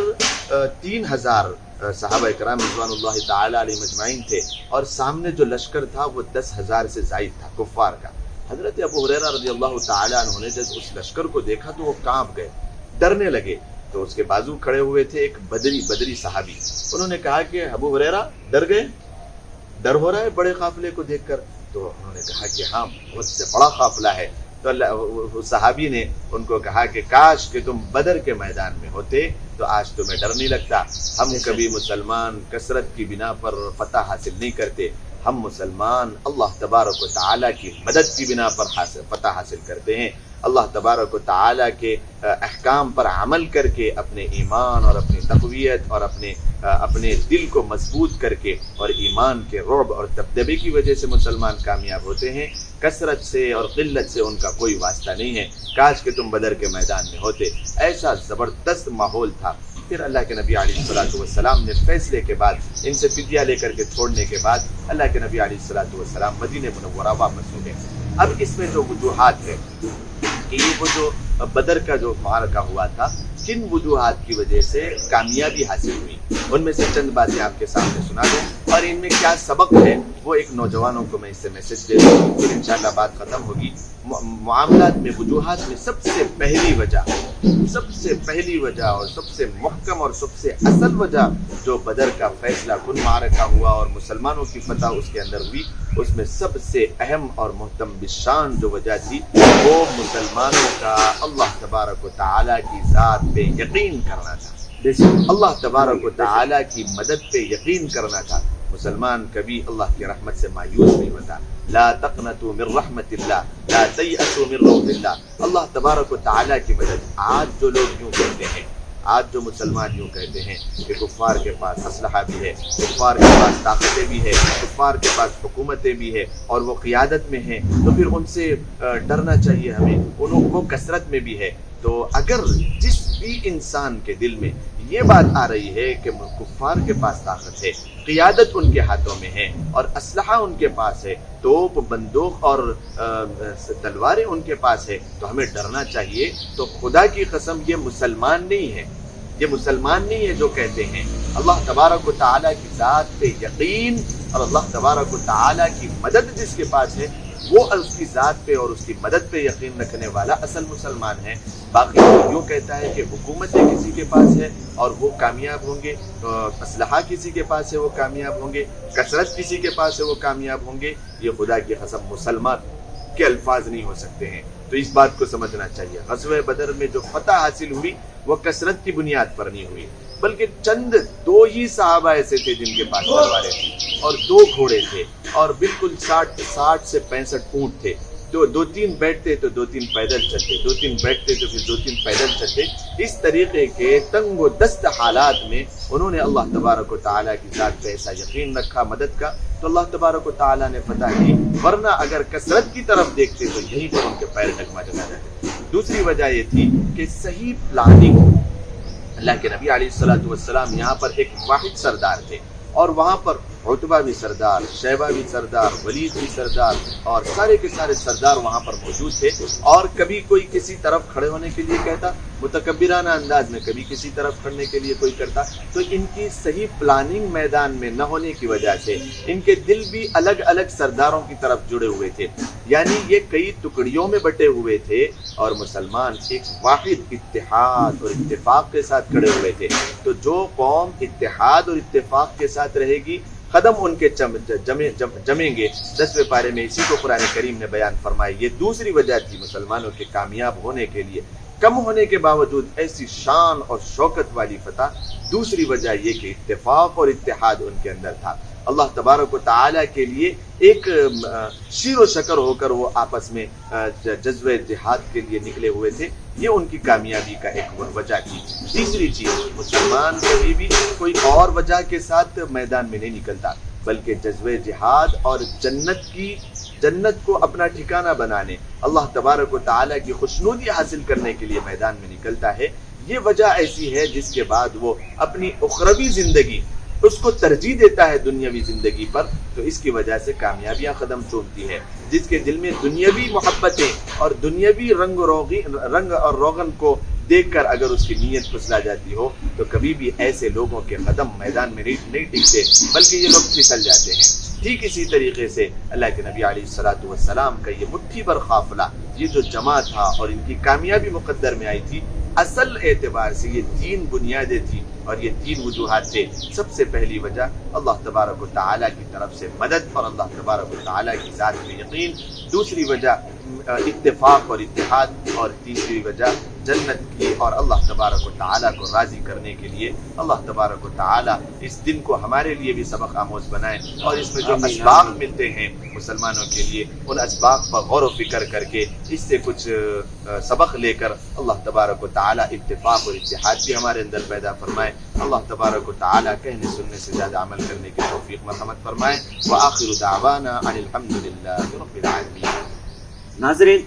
Speaker 3: 3000 صحابہ کرام رضوان اللہ تعالیٰ علیہ مجمعین تھے، اور سامنے جو لشکر تھا وہ 10,000 سے زائد تھا کفار کا۔ حضرت ابو ہریرہ رضی اللہ تعالیٰ عنہ نے جب اس لشکر کو دیکھا تو وہ کانپ گئے، ڈرنے لگے۔ تو اس کے بازو کھڑے ہوئے تھے ایک بدری صحابی، انہوں نے کہا کہ ابو ہریرہ ڈر گئے، ڈر ہو رہا ہے بڑے قافلے کو دیکھ کر؟ تو انہوں نے کہا کہ ہاں، بہت سے بڑا قافلہ ہے۔ تو صحابی نے ان کو کہا کہ کاش کہ تم بدر کے میدان میں ہوتے تو آج تمہیں ڈر نہیں لگتا۔ ہم کبھی مسلمان کثرت کی بنا پر فتح حاصل نہیں کرتے، ہم مسلمان اللہ تبارک و تعالیٰ کی مدد کی بنا پر فتح حاصل کرتے ہیں۔ اللہ تبارک و تعالیٰ کے احکام پر عمل کر کے اپنے ایمان اور اپنی تقویت اور اپنے دل کو مضبوط کر کے اور ایمان کے رعب اور دبدبے کی وجہ سے مسلمان کامیاب ہوتے ہیں۔ کثرت سے اور قلت سے ان کا کوئی واسطہ نہیں ہے۔ کاش کہ تم بدر کے میدان میں ہوتے، ایسا زبردست ماحول تھا۔ پھر اللہ کے نبی علیہ الصلوۃ والسلام نے فیصلے کے بعد، ان سے فدیہ لے کر کے چھوڑنے کے بعد، اللہ کے نبی علیہ الصلوۃ والسلام مدینہ منورہ واپس ہو گئے۔ اب اس میں جو وجوہات ہے کہ یہ وہ جو بدر کا جو معرکہ ہوا تھا، کن وجوہات کی وجہ سے کامیابی حاصل ہوئی، ان میں سے چند باتیں آپ کے سامنے سنا دوں، اور ان میں کیا سبق ہے وہ ایک نوجوانوں کو میں اس سے میسج دے دوں، پھر انشاءاللہ بات ختم ہوگی۔ معاملات میں وجوہات میں سب سے پہلی وجہ اور سب سے محکم اور سب سے اصل وجہ جو بدر کا فیصلہ کن معرکہ ہوا اور مسلمانوں کی فتح اس کے اندر ہوئی، اس میں سب سے اہم اور محتم بشان جو وجہ تھی وہ مسلمانوں کا اللہ تبارک و تعالیٰ کی ذات پہ یقین کرنا تھا، اللہ تبارک و تعالیٰ کی مدد پہ یقین کرنا تھا۔ مسلمان کبھی اللہ کی رحمت سے مایوس نہیں ہوتا۔ لا تقنطوا من رحمت اللہ، لا تیأسوا من روح اللہ۔ اللہ تبارک و تعالیٰ کی مدد، آج جو لوگ یوں کہتے ہیں، آج جو مسلمان یوں کہتے ہیں کہ کفار کے پاس اسلحہ بھی ہے، کفار کے پاس طاقتیں بھی ہے، کفار کے پاس حکومتیں بھی ہے اور وہ قیادت میں ہیں، تو پھر ان سے ڈرنا چاہیے ہمیں، وہ کثرت میں بھی ہے۔ تو اگر جس بھی انسان کے دل میں یہ بات آ رہی ہے کہ کفار کے پاس طاقت ہے، قیادت ان کے ہاتھوں میں ہے اور اسلحہ ان کے پاس ہے، توپ، بندوق اور تلواریں ان کے پاس ہے، تو ہمیں ڈرنا چاہیے۔ تو خدا کی قسم یہ مسلمان نہیں ہے، یہ مسلمان نہیں ہے جو کہتے ہیں اللہ تبارک و تعالیٰ کی ذات پہ یقین اور اللہ تبارک و تعالیٰ کی مدد جس کے پاس ہے، وہ اس کی ذات پہ اور اس کی مدد پہ یقین رکھنے والا اصل مسلمان ہے۔ باقی یوں کہتا ہے کہ حکومتیں کسی کے پاس ہے اور وہ کامیاب ہوں گے، اسلحہ کسی کے پاس ہے وہ کامیاب ہوں گے، کثرت کسی کے پاس ہے وہ کامیاب ہوں گے، یہ خدا کی قسم مسلمان کے الفاظ نہیں ہو سکتے ہیں۔ تو اس بات کو سمجھنا چاہیے۔ غزوہ بدر میں جو فتح حاصل ہوئی وہ کثرت کی بنیاد پر نہیں ہوئی، بلکہ چند 2 ہی صحابہ ایسے تھے جن کے پاس تلواریں تھیں اور 2 گھوڑے تھے اور بالکل 60 سے 65 اونٹ تھے۔ 2-3 بیٹھتے تو 2-3 پیدل چلتے، 2-3 بیٹھتے تو پھر 2-3 پیدل چلتے۔ اس طریقے کے تنگ و دست حالات میں انہوں نے اللہ تبارک و تعالیٰ کی ذات پہ ایسا یقین رکھا مدد کا، تو اللہ تبارک و تعالیٰ نے فتح کی۔ ورنہ اگر کثرت کی طرف دیکھتے تو یہیں پر ان کے پیر ڈگمگا جاتے۔ دوسری وجہ یہ تھی کہ صحیح پلاننگ اللہ کے نبی علیہ الصلوۃ والسلام یہاں پر ایک واحد سردار تھے، اور وہاں پر عتبہ بھی سردار، شیبہ بھی سردار، ولید بھی سردار، اور سارے کے سارے سردار وہاں پر موجود تھے. اور کبھی کوئی کسی طرف کھڑے ہونے کے لیے کہتا، متکبرانہ انداز میں، کبھی کسی طرف کھڑنے کے لیے کوئی کرتا. تو ان کی صحیح پلاننگ میدان میں نہ ہونے کی وجہ سے ان کے دل بھی الگ الگ سرداروں کی طرف جڑے ہوئے تھے، یعنی یہ کئی ٹکڑیوں میں بٹے ہوئے تھے، اور مسلمان ایک واحد اتحاد اور اتفاق کے ساتھ کھڑے ہوئے تھے. تو جو قوم اتحاد اور اتفاق کے ساتھ رہے گی، قدم ان کے جمیں گے. 10ویں پارے میں اسی کو قرآن کریم نے بیان فرمایا. یہ دوسری وجہ تھی مسلمانوں کے کامیاب ہونے کے لیے، کم ہونے کے باوجود ایسی شان اور شوکت والی فتح. دوسری وجہ یہ کہ اتفاق اور اتحاد ان کے اندر تھا. اللہ تبارک و تعالیٰ کے لیے ایک شیر و شکر ہو کر وہ آپس میں جذبہ جہاد کے لیے نکلے ہوئے تھے. یہ ان کی کامیابی کا ایک وجہ تھی. تیسری چیز، مسلمان کبھی بھی کوئی اور وجہ کے ساتھ میدان میں نہیں نکلتا، بلکہ جذبہ جہاد اور جنت کو اپنا ٹھکانہ بنانے، اللہ تبارک و تعالیٰ کی خوشنودی حاصل کرنے کے لیے میدان میں نکلتا ہے. یہ وجہ ایسی ہے جس کے بعد وہ اپنی اخروی زندگی اس کو ترجیح دیتا ہے دنیاوی زندگی پر. تو اس کی وجہ سے کامیابیاں قدم چومتی ہے. جس کے دل میں دنیاوی محبتیں اور دنیاوی رنگ اور روغن کو دیکھ کر اگر اس کی نیت پھسلا جاتی ہو، تو کبھی بھی ایسے لوگوں کے قدم میدان میں نہیں ٹکتے، بلکہ یہ لوگ پھسل جاتے ہیں. ٹھیک اسی طریقے سے اللہ کے نبی علیہ الصلوۃ والسلام کا یہ مٹھی بھر قافلہ، یہ جو جمع تھا اور ان کی کامیابی مقدر میں آئی تھی، اصل اعتبار سے یہ 3 بنیادیں تھیں اور یہ 3 وجوہات تھے. سب سے پہلی وجہ اللہ تبارک و تعالیٰ کی طرف سے مدد اور اللہ تبارک و تعالیٰ کی ذات میں یقین. دوسری وجہ اتفاق اور اتحاد، اور تیسری وجہ جنت کی اور اللہ تبارک و تعالیٰ کو راضی کرنے کے لیے. اللہ تبارک و تعالیٰ اس دن کو ہمارے لیے بھی سبق آموز بنائے، اور اس میں جو اسباق ملتے ہیں مسلمانوں کے لیے، ان اسباق پر غور و فکر کر کے اس سے کچھ سبق لے کر اللہ تبارک و تعالیٰ اتفاق اور اتحاد بھی ہمارے اندر پیدا فرمائے. اللہ تبارک و تعالیٰ کہنے سننے سے زیادہ عمل کرنے کی توفیق مرحمت فرمائے. وآخر دعوانا ان الحمد للہ رب العالمین.
Speaker 2: ناظرین،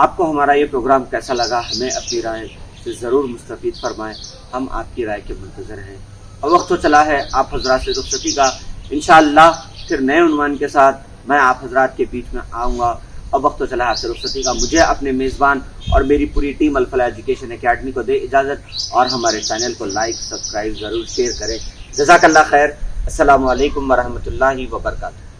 Speaker 2: آپ کو ہمارا یہ پروگرام کیسا لگا؟ ہمیں اپنی رائے سے ضرور مستفید فرمائیں. ہم آپ کی رائے کے منتظر ہیں. اور وقت تو چلا ہے آپ حضرات سے رخصتی کا. انشاءاللہ پھر نئے عنوان کے ساتھ میں آپ حضرات کے بیچ میں آؤں گا. اور وقت تو چلا ہے آپ سے رخصتی کا. مجھے اپنے میزبان اور میری پوری ٹیم الفلاح ایجوکیشن اکیڈمی کو دے اجازت، اور ہمارے چینل کو لائک، سبسکرائب ضرور، شیئر کریں. جزاک اللہ خیر. السلام علیکم ورحمۃ اللہ وبرکاتہ.